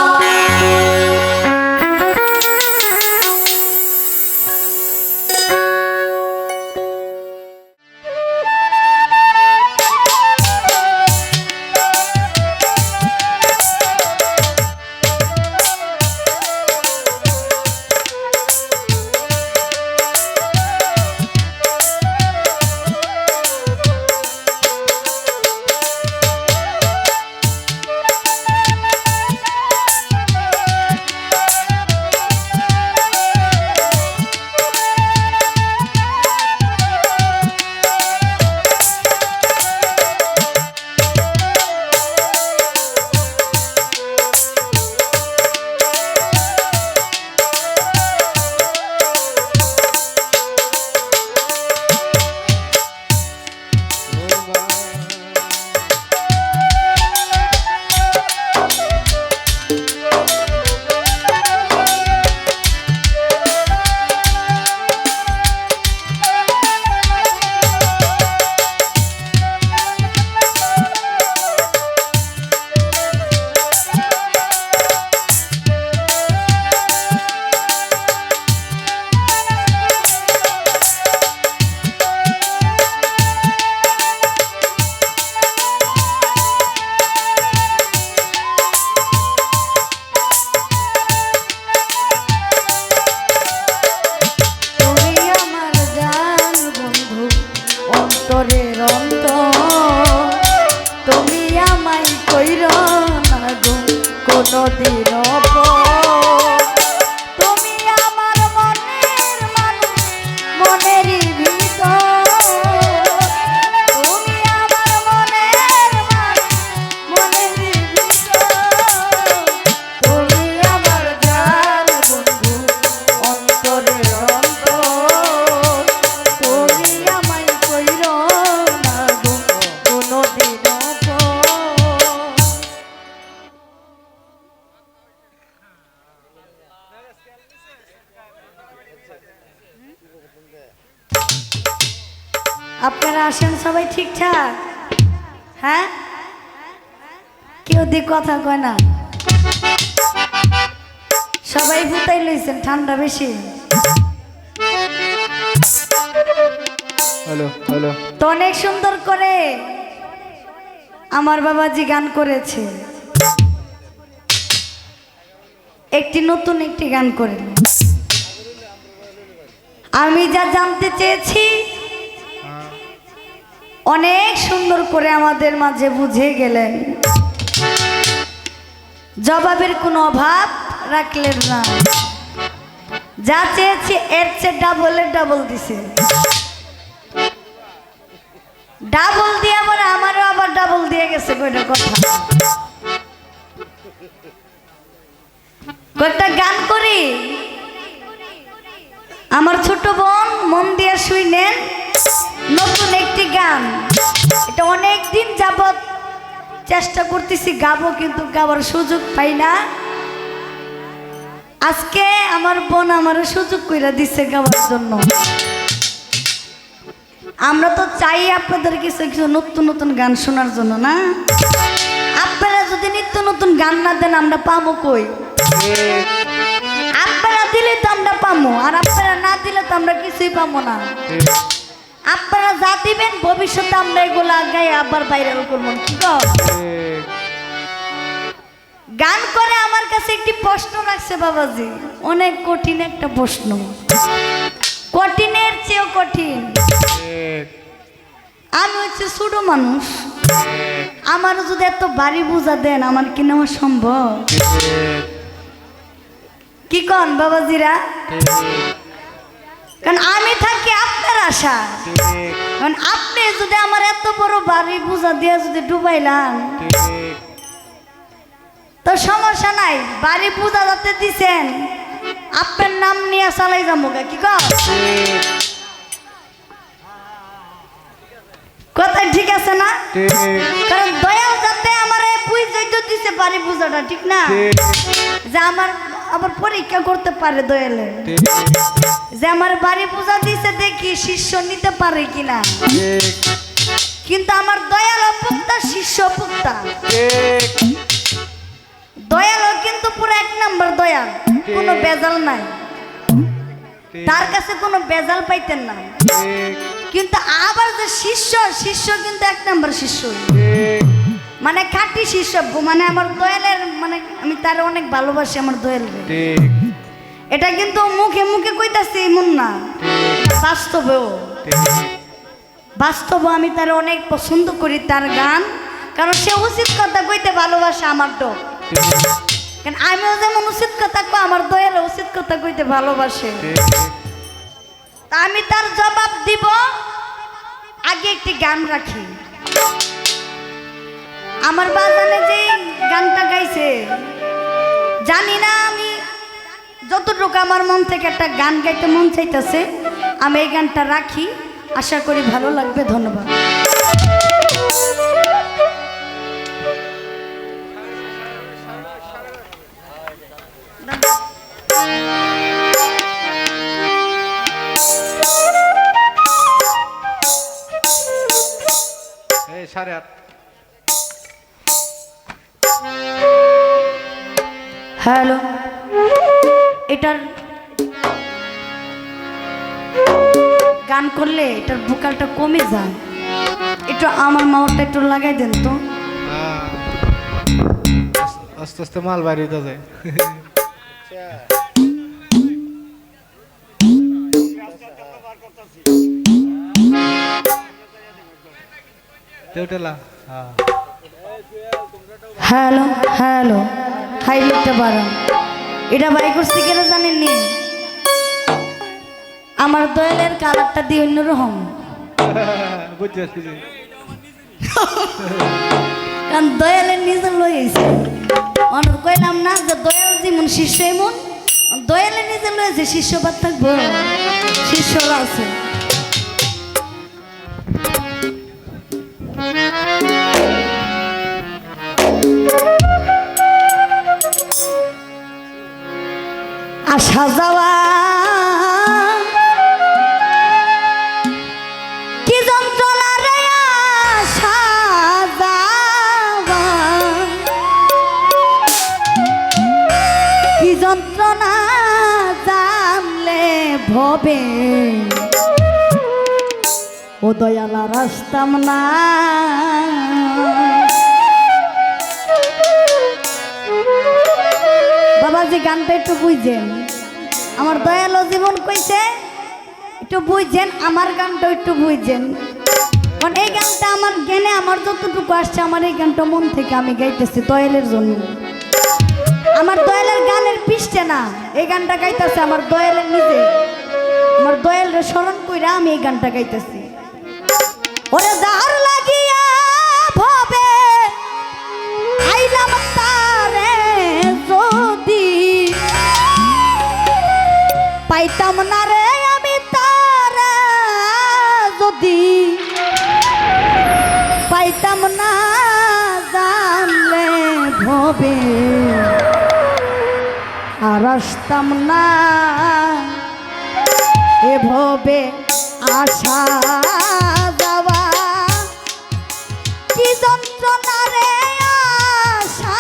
আপনারা আসেন সবাই ঠিকঠাক? হ্যাঁ, কেউ দিয়ে কথা কয় না, সবাই ভুতাই লইছেন, ঠান্ডা বেশি। Hello hello. তো অনেক সুন্দর করে আমার বাবাজি গান করেছে, একটি নতুন একটি গান করে আমি যা জানতে চেয়েছি অনেক সুন্দর করে আমাদের মাঝে বুঝে গেলেন, জবাবের কোনো অভাব রাখলেন না। যা চেয়েছি এর চেয়ে ডাবল দিছে, ডাবল দিয়ে আবার আমারও আবার ডাবল দিয়ে গেছে। কয়টা কথা, কয়েকটা গান করি। আমার ছোট বোন মন দিয়ে শুনেন, নতুন একটি গান, এটা অনেক দিন যাবত চেষ্টা করতেছি গাবো, কিন্তু গাবার সুযোগ পাই না। আজকে আমার বোন আমার সুযোগ কইরা দিছে গাওয়ার জন্য। আমরা তো চাই আপনাদের কিছু কিছু নতুন নতুন গান শোনার জন্য, না? আপনারা যদি নিত্য নতুন গান না দেন আমরা পাবো কই? আপনারা দিলে তো আমরা পাবো, আর আপনারা না দিলে তো আমরা কিছুই পাবো না। আপনারা যা দিবেন ভবিষ্যতে আমরা এগুলো আগাই আবার ভাইরাল করবো কি গো? ঠিক গান করে আমার কাছে একটি প্রশ্ন রাখছে বাবাজি, অনেক কঠিন একটা প্রশ্ন, কঠিনের চেয়েও কঠিন। ঠিক আমি হচ্ছে ছোট মানুষ, ঠিক আমার যদি এত ভারী বোঝা দেন আমার কি নেওয়া সম্ভব? ঠিক কি কন বাবাজিরা? ঠিক কারণ আমি থাকি আপনার আশা, ঠিক কারণ আপনি যদি আমার এত বড় ভারী বোঝা দিয়ে যদি ডুবাইলাম ঠিক তো সমস্যা নাই, বাড়ি পূজা যাতে দিছেন আপনার নাম নিয়ে চালাই যাবো গা, কি কর কথা ঠিক আছে না? ঠিক কারণ দয়াল যাতে আমার বুঝাই তো দিছে বাড়ি পূজাটা, ঠিক না? যে আমার আবার পরীক্ষা করতে পারে দয়ালে, ঠিক যে আমার বাড়ি পূজা দিছে দেখি শিষ্য নিতে পারে কিনা। ঠিক কিন্তু আমার দয়াল অপুক্তা, শিষ্য অপুক্তা। ঠিক দয়ালও কিন্তু পুরো এক নম্বর দয়াল, কোনো বেজাল নাই, তার কাছে কোনো বেজাল পাইতেন না। ঠিক কিন্তু আবার যে শিষ্য, শিষ্য কিন্তু এক নম্বর শিষ্য, মানে খাঁটি শিষ্য, মানে আমার দয়ালের, মানে আমি তার অনেক ভালোবাসি আমার দয়ালের। ঠিক এটা কিন্তু মুখে মুখে কইতাছি এমন না, বাস্তবেও বাস্তবে আমি তার অনেক পছন্দ করি তার গান, কারণ সে উচিত কথা কইতে ভালোবাসে আমার তো, কারণ আমিও যেমন উচিত কথা কই আমার দয়ালে উচিত কথা কইতে ভালোবাসে। তা আমি তার জবাব দিব, আগে একটি গান রাখি। আমার বাজানে যে গানটা গাইছে জানি না, আমি যতটুকু আমার মন থেকে একটা গান গাইতে মন চাইতেছে আমি এই গানটা রাখি, আশা করি ভালো লাগবে। ধন্যবাদ। এই 8:30 হ্যালো, এটার গান করলে এটার ভোকালটা কমে যায়, একটু আমার মাওয়ারটা একটু লাগাই দেন তো। আস্তে আস্তে মাল বাইরে হইতে যায় দেউটেলা হ্যাঁ হ্যালো হ্যালো, হাই লিখতে পারেন। এটা বাই করছি কেন জানেননি? আমার দয়ালের কালারটা দিয়ে অন্যরকম, বুঝতে পারছি কারণ দয়ালের নিজে লইছে, অন্য কইলাম না যে দয়াল যেমন শিষ্য এমন, দয়ালে নিজে লয়েছে, শিষ্যবাদ থাকবো, শিষ্যরা আছে। আসা যাওয়া কি যন্ত্রণা রে, আসা যাওয়া কি যন্ত্রণা জানলে ভবে, ও দয়ালা রাস্তাম না। বাবাজি গানটা একটু বুঝছেন, আমার দয়ালো জীবন কইছে একটু বুঝছেন, আমার গানটা একটু বুঝছেন, কারণ এই গানটা আমার জ্ঞানে আমার যতটুকু আসছে আমার এই গানটা মন থেকে আমি গাইতেছি দয়ালের জন্য। আমার দয়ালের গানের পিছতে না, এই গানটা গাইতেছে আমার দয়ালের নিজে, আমার দয়ালের স্মরণ কইরা আমি এই গানটা গাইতেছি। ওরে যার লাগিয়া ভবে আইলাম তারে যদি পাইতাম না রে, আমি তারা যদি পাইতাম না জানলে ভবে, আর আসতাম না এ ভবে। আসা যাওয়া কি যন্ত্রণা রে, আসা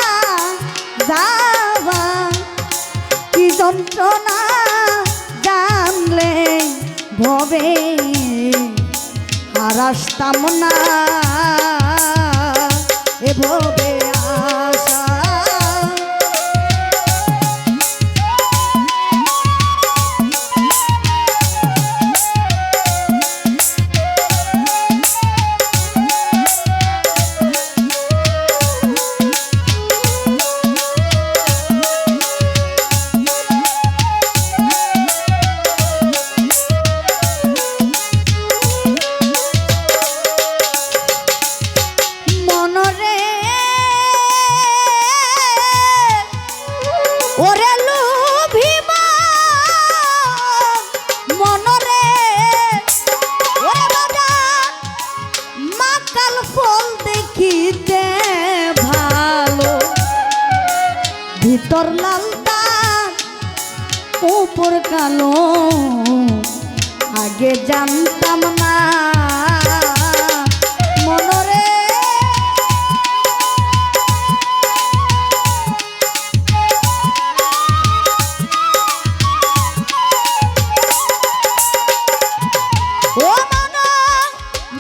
যাওয়া কি যন্ত্রণা জানলে ভবে, আর আসতাম না এভাবে আশা। মনরে ওরে লোভিমা মনরে ওরে বাবা মাকাল ফল দেখিতে ভালো ভিতর লাল দাগ উপর কালো আগে জানতাম না মনরে। ও মনা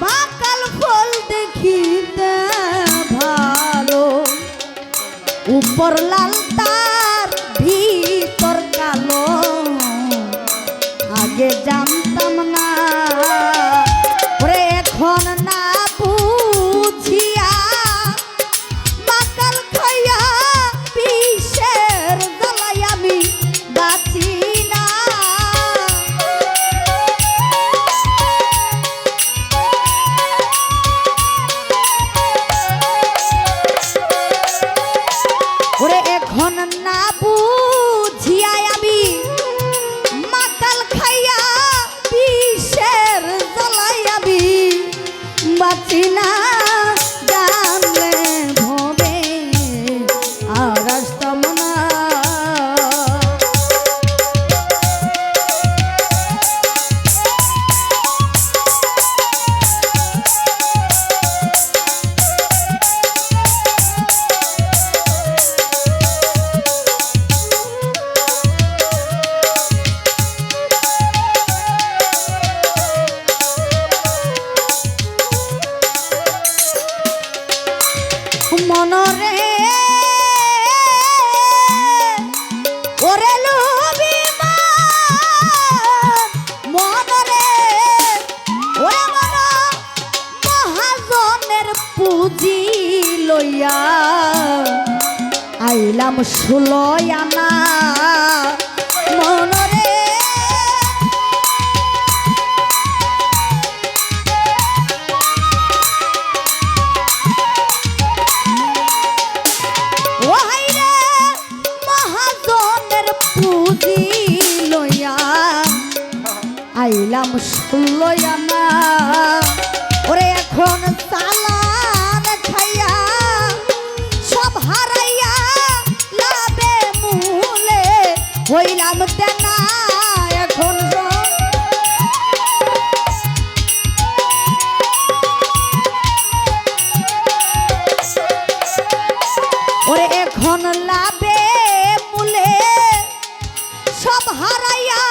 বাকাল ফল দেখিতে ভালো উপর লাল তার ভিতর কালো আগে জানতাম না ওরে এখন না বুঝিয়া বাকাল খাইয়া বিষের জ্বালাই আমি বাঁচি না। ওরে এখন না বুঝিয়া আমি মাকাল খাইয়া বিষের জ্বালাই আমি বাঁচি না। জানলে ভবে আর আসতাম না। মনরে ওরে লোভিমা মনরে ওরে মন মহাজনের পুঁজি লইয়া আইলাম 16 আনা মনরে। মহাজনের পুঁজি লইয়া আইলাম 16 আনা ওরে এখন চালান খাইয়া সব হারাইয়া লাভে মূলে হইলাম তেনা এখন ওরে এখন লাভে মূলে সব হারাইয়া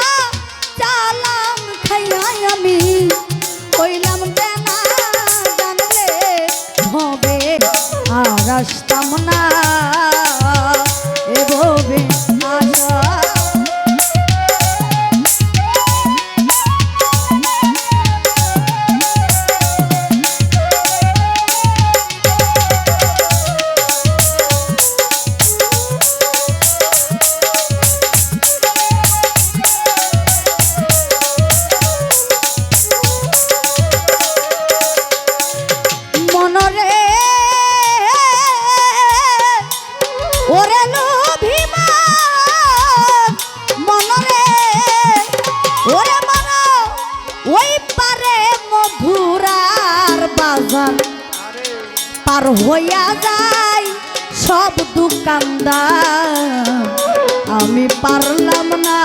চালান খাইয়া আমি হইলাম তেনা জানলে হবে আর আসতাম না এভাবে আশা। মনরে ওরে লোভিমা মনরে ওরে মন ওই পারে মধুরার বাগান পার হইয়া যায় সব দোকানদার আমি পারলাম না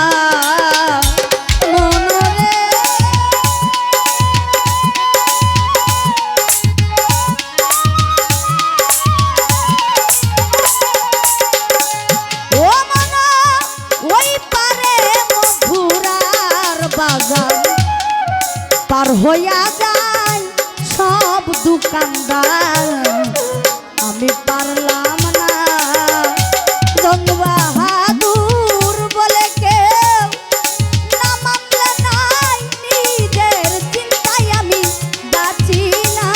মনরে। ও মনা ওই পারে মধুরার বাগান পার হইয়া যায় কান্দা আমি পারলাম না জং বাহাদুর বলে কেউ না মানলে নাই নিজের চিন্তায় আমি বাঁচি না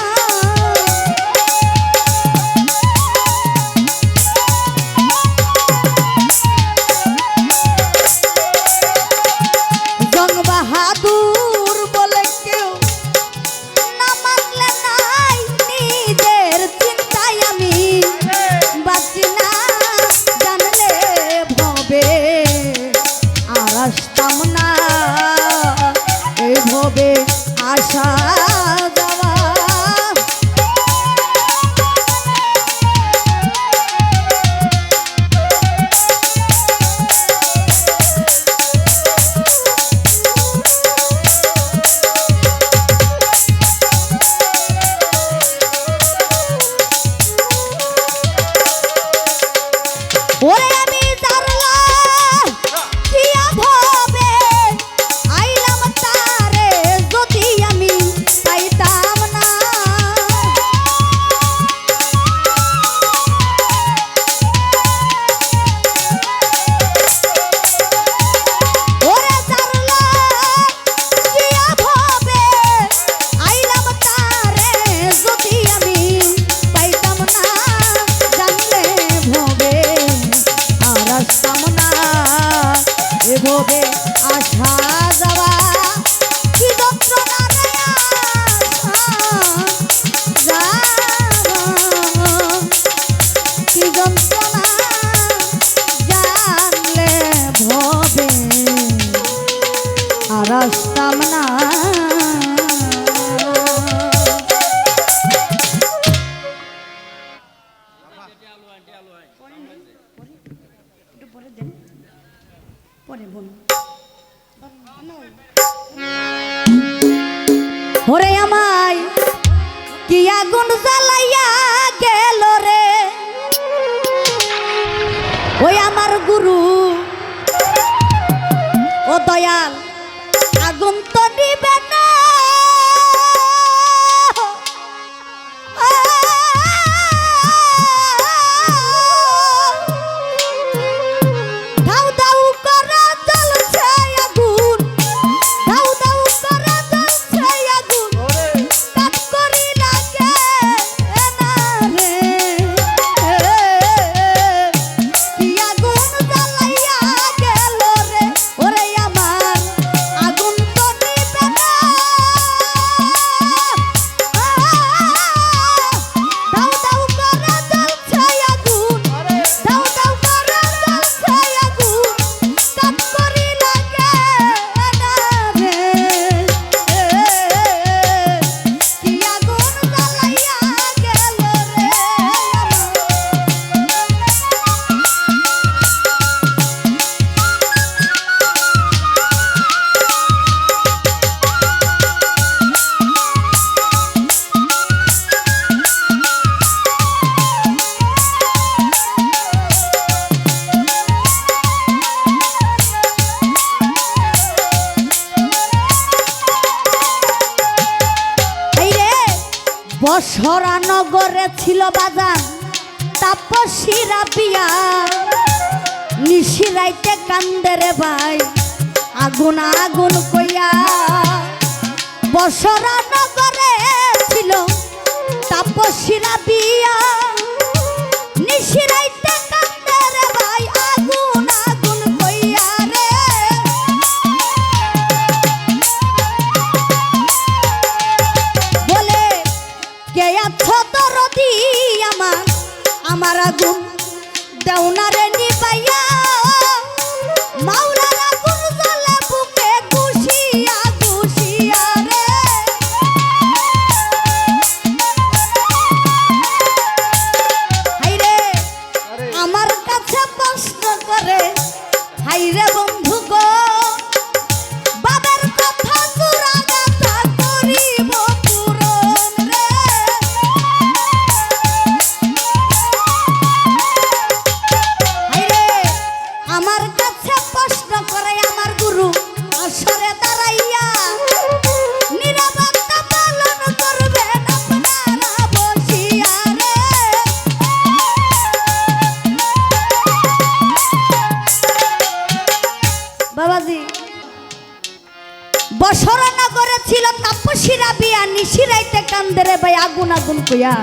জং বাহাদুর বলে কেউ না মানলে নাই নিজের চিন্তায় আমি বাঁচি না জানলে ভবে আর আসতাম না এই ভবে আশা যাওয়া ওরে আমি জানলাম কিয়া ভবে আইলাম তারে যদি আমি পাইতাম না ওরে জানলাম কিয়া ভবে আইলাম তারে যদি আমি পাইতাম না জানলে ভবে আর আসতাম না এভাবে আশা যাওয়া কি যন্ত্রণা রে আশা যাওয়া কি যন্ত্রণা জানলে ভবে আর আসতাম না ওরে আমায় কি আগুন জ্বালাইয়া গেল রে ওই আমার গুরু ও দয়াল আগুন তো নিবে না দাউ দাউ করে জ্বলছে আগুন দাউ দাউ করে জ্বলছে আগুন কাট করি লাগে না রে কি আগুন জ্বালাইয়া গেল রে ওরে আমার আগুন তো নিবে না দাউ দাউ করে জ্বলছে আগুন দাউ দাউ করে জ্বলছে আগুন কাট করি লাগে না রে কি আগুন জ্বালাইয়া গেল রে এই রে বসরা নগরে ছিল বাজার তাপসীরা বিয়া নিশিরাইতে কান্দে রে ভাই আগুন আগুন কইয়া বসরা নগরে ছিল তাপসীরা বিয়া নিশিরাইতে কান্দে রে ভাই আগুন আগুন কইয়া রে বলে কে আছো দরদি আমার আমার আগুন দেওনা রে নিবাইয়া মাওলার আগুন জ্বলে বুকে খুশিয়া খুশিয়া রে হাইরে বসরানগরে ছিল তাপসী রাবিয়া, নিশিরাইতে কান্দরে ভাই আগুন আগুন কইয়া।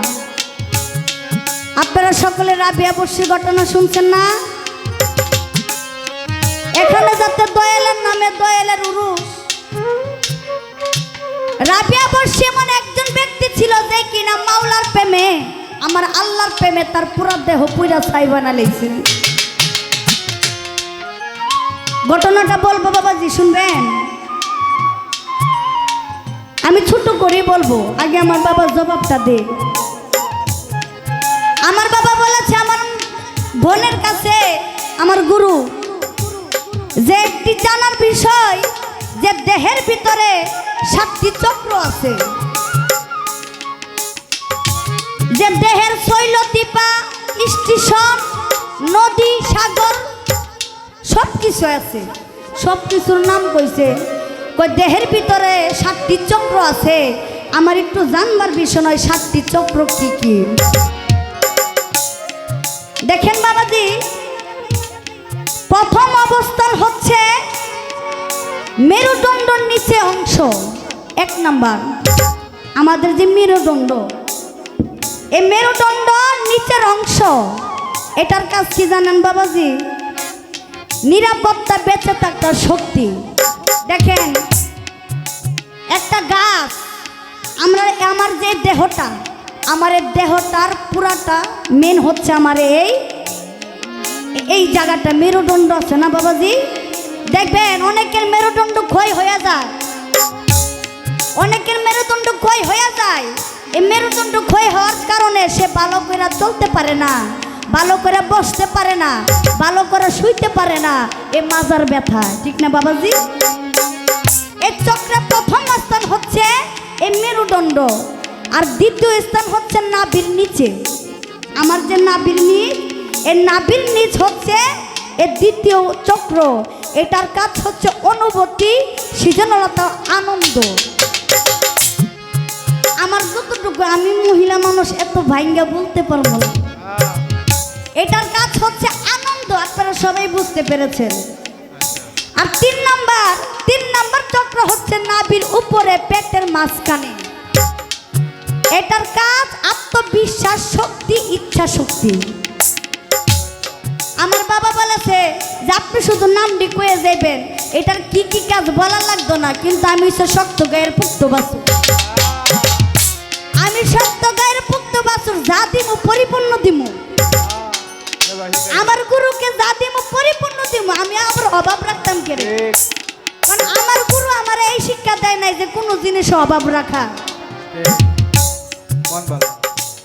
আপনারা সকলে রাবিয়া বর্ষীর ঘটনা শুনছেন না? এখানে যাতে দয়ালের নামে দয়ালের উরুস। রাবিয়া বর্ষী এমন একজন ব্যক্তি ছিল যে কিনা মাওলার প্রেমে, আমার আল্লাহর প্রেমে তার পুরা দেহ পুরা ছাই বানাইছে। ঘটনাটা বলবো বাবাজি, শুনবেন? আমি ছোট করে বলবো, আগে আমার বাবা জবাবটা দে। আমার বাবা বলেছে আমার বোনের কাছে, আমার গুরু, যে একটি জানার বিষয় যে দেহের ভিতরে 7টি চক্র আছে, যে দেহের শৈলদীপা, স্টেশন, নদী, সাগর সব কিছু আছে। সব কিছুর নাম কইছে, কই দেহের ভিতরে 7টি চক্র আছে। আমার একটু জানবার বিষয় নয় 7টি চক্র কি কি। দেখেন বাবাজি, প্রথম অবস্থান হচ্ছে মেরুদণ্ডর নিচে অংশ। 1 নাম্বার আমাদের যে মেরুদণ্ড, এই মেরুদণ্ড নিচের অংশ, এটার কাজ কি জানেন বাবাজি? নিরাপত্তা, বেঁচে থাকার শক্তি। দেখেন একটা গাছ, আমার যে দেহটা, আমার এই দেহটার পুরাটা মেন হচ্ছে আমার এই জায়গাটা মেরুদণ্ড আছে না বাবাজি? দেখবেন অনেকের মেরুদণ্ড ক্ষয় হয়ে যায়, অনেকের মেরুদণ্ড ক্ষয় হয়ে যায়। এই মেরুদণ্ড ক্ষয় হওয়ার কারণে সে ভালো করে চলতে পারে না, ভালো করে বসতে পারে না, ভালো করে শুইতে পারে না। এ মাজার ব্যথা, ঠিক না বাবাজি? এই চক্রে প্রথম স্থান হচ্ছে এই মেরুদণ্ড, আর দ্বিতীয় স্থান হচ্ছে নাভির নিচে। আমার যে নাভির নিচ, এই নাভির নিচ হচ্ছে এর দ্বিতীয় চক্র। এটার কাজ হচ্ছে অনুভূতি, সৃজনশীলতা, আনন্দ। আমার যতটুকু, আমি মহিলা মানুষ, এত ভাঙ্গা বলতে পারবো না। এটার কাজ হচ্ছে আনন্দ, আপনারা সবাই বুঝতে পেরেছেন। আর 3 নাম্বার চক্র হচ্ছে নাভির উপরে, পেটের মাঝখানে। এটার কাজ আত্মবিশ্বাস, শক্তি, ইচ্ছা শক্তি। আমার বাবা বলেছে যে আপনি শুধু নামটি কয়ে যাবেন, এটার কি কি কাজ বলা লাগতো না, কিন্তু আমি হচ্ছে শক্ত গায়ের পুক্ত বাছুর। আমি শক্ত গায়ের পুক্ত বাছুর, যা দিমু পরিপূর্ণ দিমু। আমার গুরুকে যা দিমু পরিপূর্ণ দিমু। আমি আবার অভাব রাখতাম কে রে? কারণ আমার গুরু আমার এই শিক্ষা দেয় নাই যে কোনো জিনিসে অভাব রাখা।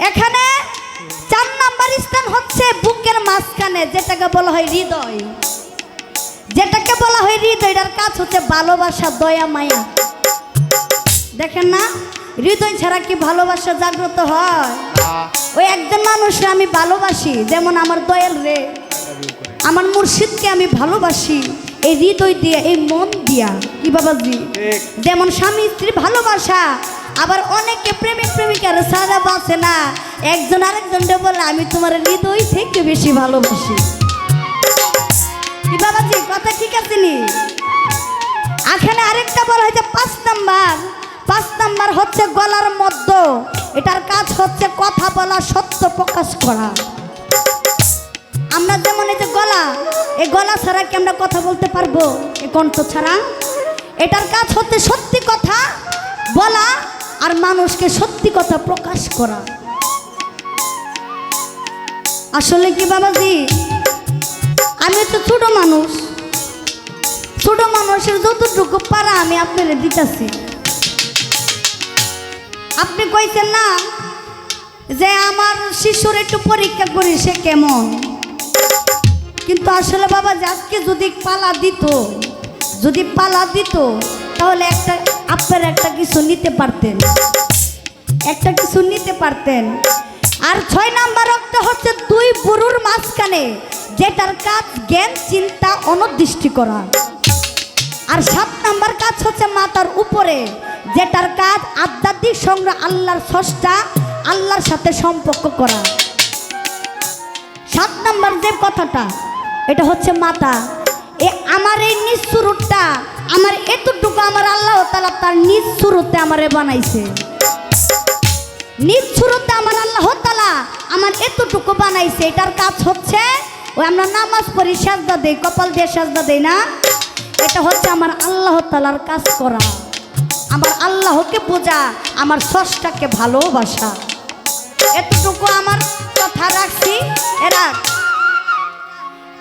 এখানে 4 নাম্বার স্থান হচ্ছে বুকের মাঝখানে, যেটাকে বলা হয় হৃদয়। যেটাকে বলা হয় হৃদয়, এটার কাজ হচ্ছে ভালোবাসা, দয়া, মায়া। দেখেন না, হৃদয় ছাড়া কি ভালোবাসা জাগ্রত হয়? ওই একজন মানুষকে আমি ভালোবাসি, যেমন আমার দয়াল রে, আমার মুর্শিদকে আমি ভালোবাসি এই হৃদয় দিয়ে, এই মন দিয়া। কি বাবাজি? যেমন স্বামী স্ত্রী ভালোবাসা, আবার অনেকে প্রেমিক প্রেমিকার সারা বাঁচে না, একজন আরেকজনকে বলে আমি তোমার হৃদয় থেকে বেশি ভালোবাসি। কি বাবাজি, কথা ঠিক আছে নি? এখানে আরেকটা বলা হয়েছে 5 নাম্বার হচ্ছে গলার মধ্য। এটার কাজ হচ্ছে কথা বলা, সত্য প্রকাশ করা। আমরা যেমন এই যে গলা, এই গলা ছাড়া কি আমরা কথা বলতে পারবো? এই কণ্ঠ ছাড়া। এটার কাজ হচ্ছে সত্যি কথা বলা আর মানুষকে সত্যি কথা প্রকাশ করা। আসলে কি বাবাজি, আমি তো ছোট মানুষ, ছোট মানুষের যতটুকু পারা আমি আপনারে দিতেছি। আপনি কইছেন না যে আমার শিশুর একটু পরীক্ষা করি সে কেমন, কিন্তু আসলে বাবা আজকে যদি পালা দিত তাহলে আপনার একটা কিছু নিতে পারতেন, আর 6 নাম্বার অর্থ হচ্ছে 2 বুরুর মাঝখানে, যেটার কাজ জ্ঞান, চিন্তা, অনদৃষ্টি করা। আর 7 নাম্বার কাজ হচ্ছে মাথার উপরে, যেটার কাজ আধ্যাত্মিক সংগ্রহ, আল্লাহর স্রষ্টা, আল্লাহর সাথে সম্পর্ক করা। 7 নাম্বার যে কথাটা, এটা হচ্ছে মাথা। আমার এই নিঃসুরটা, আমার এতটুকু আমার আল্লাহ তাআলা তার নিজ সুরতে আমারে বানাইছে। নিজ সুরতে আমার আল্লাহ তাআলা আমার এতটুকু বানাইছে। এটার কাজ হচ্ছে ওই আমরা নামাজ পড়ি, সাজদা দেই, কপাল দিয়ে সাজদা দেই না, এটা হচ্ছে আমার আল্লাহ তাআলার কাজ করা, আমার আল্লাহকে বোঝা, আমার স্রষ্টাকে ভালোবাসা। এতটুকু আমার কথা রাখছি। এরা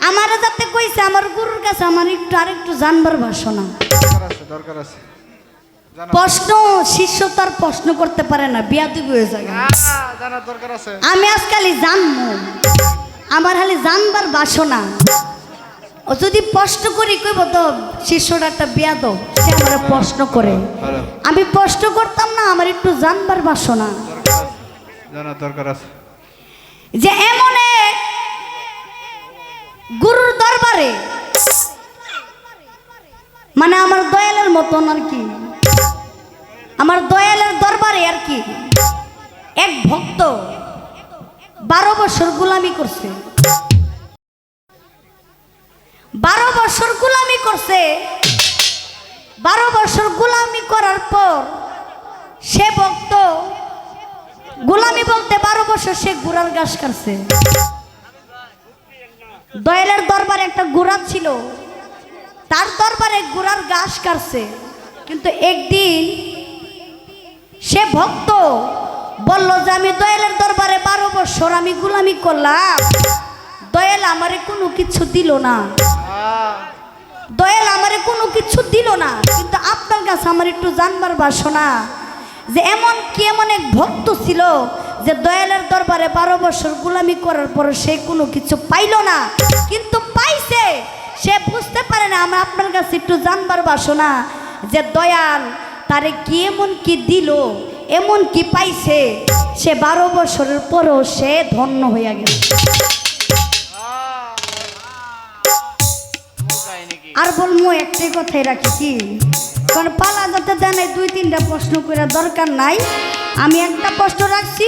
আমার যাতে কইছে আমার গুরুর কাছে আমার একটু আরেকটু জানবার বাসনা। দরকার আছে জানা প্রশ্ন শিষ্য তার প্রশ্ন করতে পারে না, বিয়াদবি হয়ে যায়। জানার দরকার আছে। আমি আজকালই জানবো, আমার খালি জানবার বাসনা। ও যদি প্রশ্ন করি কইব তো শিষ্যটা একটা বিয়াদব, সে আমার প্রশ্ন করে। ভালো আমি প্রশ্ন করতাম না, আমার একটু জানবার বাসনা। দরকার আছে, জানার দরকার আছে। যে এমন এক গুরুর দরবারে, মানে আমার দয়ালের মতন আর কি, আমার দয়ালের দরবারে আর কি এক ভক্ত 12 বছর গোলামি করছে। 12 বছর গোলামি করছে। 12 বছর গোলামি করার পর সে ভক্ত গোলামি বলতে 12 বছর সে ঘোড়ার ঘাস কাটছে। দয়ালের দরবারে একটা ঘোড়া ছিল, তার দরবারে ঘোড়ার ঘাস কাটছে। কিন্তু একদিন সে ভক্ত বলল যে আমি দয়ালের দরবারে 12 বছর আমি গোলামি করলাম, দয়াল আমারে কোনো কিছু দিল না, দয়াল আমারে কোনো কিছু দিল না। কিন্তু আপনার কাছে আমার একটু জানবার বাসনা যে এমন এক ভক্ত ছিল যে দয়ালের দরবারে 12 বছর গোলামি করার পর সে কোনো কিছু পাইল না, কিন্তু পাইছে, সে বুঝতে পারে না। আমরা আপনার কাছে একটু জানবার বাসনা যে দয়াল তারে কি এমন কি দিল, এমন কি পাইছে, সে 12 বছরের পরও সে ধন্য হইয়া গেছে। আর বলবো একটাই কথাই রাখি কি, কারণ পালা যাতে জানাই 2-3টা প্রশ্ন করে দরকার নাই। আমি একটা প্রশ্ন রাখছি,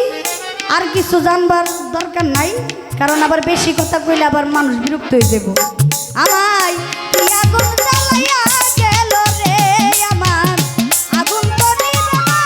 আর কিছু জানবার দরকার নাই, কারণ আবার বেশি কথা কইলে আবার মানুষ বিরক্ত হয়ে যাব। আমায় কি আগুন জ্বালাইয়া গেল রে, আমার আগুন তো নিবে না।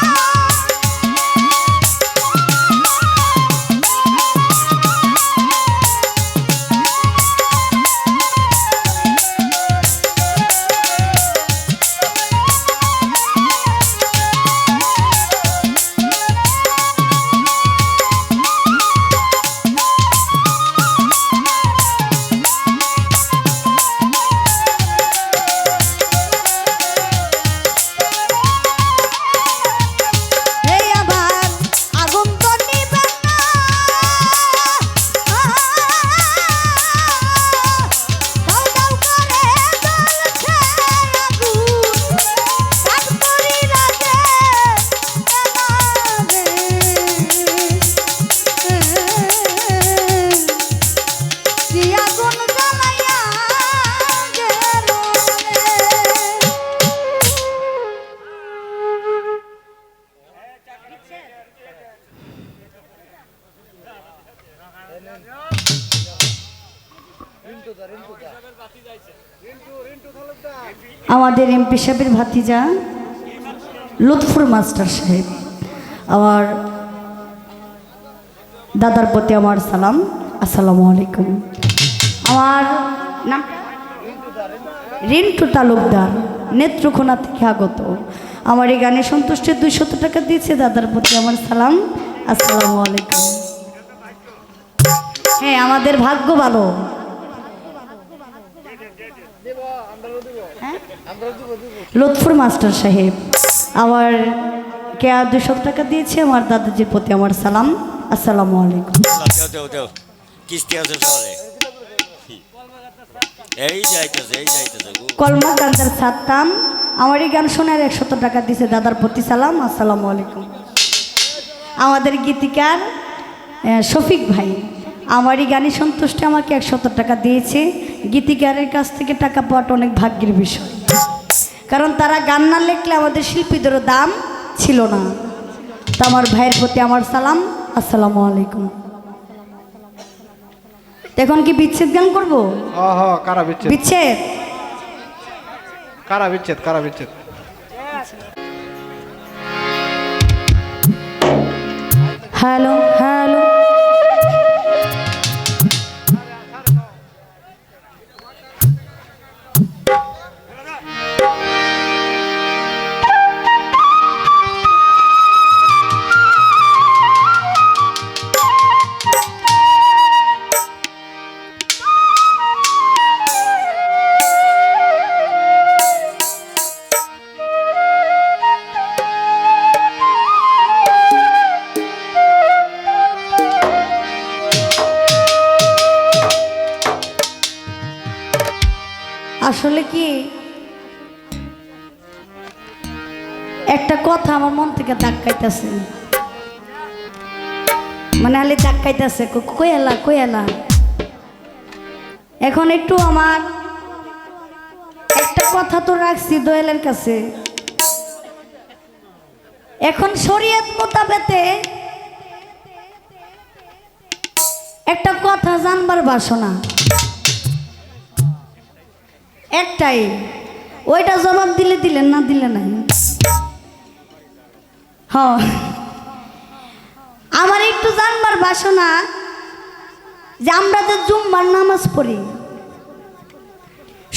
এই আমার আগুন তো নিবে না, দাউ দাউ করে জ্বলছে আগুন, কাঠ করি রাগে আমারে, কি আগুন জ্বালাইয়া গেল রে। আমাদের এমপি সাহেবের ভাতিজা লুৎফুর মাস্টার সাহেব, আমার দাদার প্রতি আমার সালাম, আসসালামু আলাইকুম। আমার নাম রিন্টু তালুকদার, নেত্রকোনা থেকে আগত। আমার এই গানে সন্তুষ্টের 200 টাকা দিয়েছে, দাদার প্রতি আমার সালাম, আসসালামু আলাইকুম। হ্যাঁ, আমাদের ভাগ্য ভালো। হ্যাঁ? লুৎফুর মাস্টার সাহেব আমার কে 200 টাকা দিয়েছে, আমার দাদাজির প্রতি আমার সালাম, আসসালামু আলাইকুম। দেও কিস্তি আছে চলে এই যাইতেছে কলমা কান্দার সাত্তাম আমার এই গান শোনার 100 টাকা দিয়েছে, দাদার প্রতি সালাম, আসসালামু আলাইকুম। আমাদের গীতিকার শফিক ভাই আমার এই গানে সন্তুষ্টে আমাকে 100 টাকা দিয়েছে। গীতিকারের কাছ থেকে টাকা পাওয়াটা অনেক ভাগ্যের বিষয়, কারণ তারা গান না লিখলে আমাদের শিল্পীদেরও দাম ছিল না। তো আমার ভাইয়ের প্রতি আমার সালাম, আসসালামু আলাইকুম। এখন কি বিচ্ছেদ গান করবো? কারা বিচ্ছেদ, বিচ্ছেদ কারা বিচ্ছেদ, কারা বিচ্ছেদ। হ্যালো হ্যালো আসলে কি একটা কথা আমার মন থেকে ধাক্কাইতেছে, মানে আলি ধাক্কাইতেছে, কই এলা। এখন একটু আমার একটা কথা তো রাখছি দোয়েলের কাছে, এখন শরীয়ত মোতাবেতে একটা কথা জানবার বাসনা একটাই, ওইটা জবাব দিলে দিলেন, না দিলে নাই। হ্যাঁ, আমার একটু জানবার বাসনা যে আমরা যে জুম্মার নামাজ পড়ি,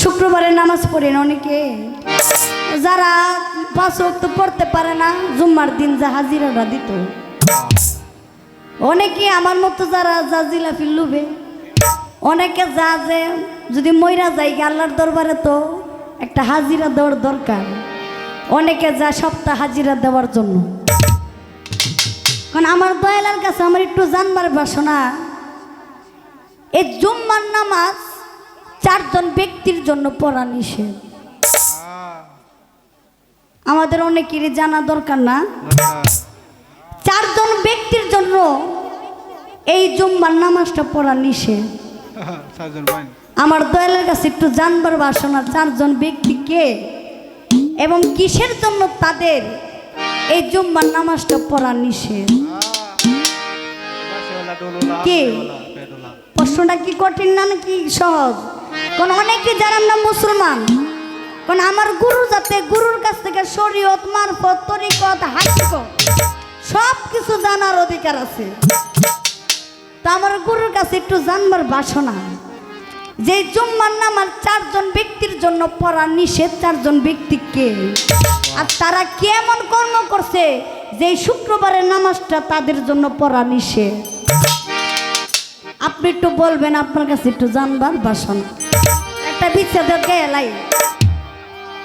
শুক্রবারে নামাজ পড়ি না অনেকে, যারা 5 ওয়াক্ত পড়তে পারে না জুম্মার দিন যা হাজিরাটা দিত, অনেকে আমার মতো যারা যা জিলাপি লুবে, অনেকে যা যে যদি মইরা যাই আল্লাহর দরবারে তো একটা হাজিরা দেওয়ার দরকার, অনেকে যা সপ্তাহ হাজিরা দেওয়ার জন্য। কারণ আমার দয়ালার কাছে আমার একটু জানবার বাসনা, এই জুম্মার নামাজ 4 জন ব্যক্তির জন্য পড়া নিষেধ। আমাদের অনেকেরই জানা দরকার না, 4 জন ব্যক্তির জন্য এই জুম্মার নামাজটা পড়া নিষেধ। আমার দয়ালের কাছে একটু জানবার বাসনা 4 জন ব্যক্তি কে এবং কিসের জন্য তাদের এই জুম্মার নামাজটা পড়া নিষেধ। কি প্রশ্নটা কি কঠিন না নাকি সহজ? কারণ অনেকে যারা না মুসলমান, কারণ আমার গুরু যাতে গুরুর কাছ থেকে শরীয়ত মারফত তরিকত হাকিকত সব কিছু জানার অধিকার আছে, তা আমার গুরুর কাছে একটু জানবার বাসনা যে জুম্মার নামাজ 4 জন ব্যক্তির জন্য পড়া নিষেধ। 4 জন ব্যক্তিকে, আর তারা কেমন কর্ম করছে যে শুক্রবারের নামাজটা তাদের জন্য পড়া নিষেধ, আপনি একটু বলবেন, আপনার কাছে একটু জানবার বাসনা। একটা বিচ্ছেদের গেলাই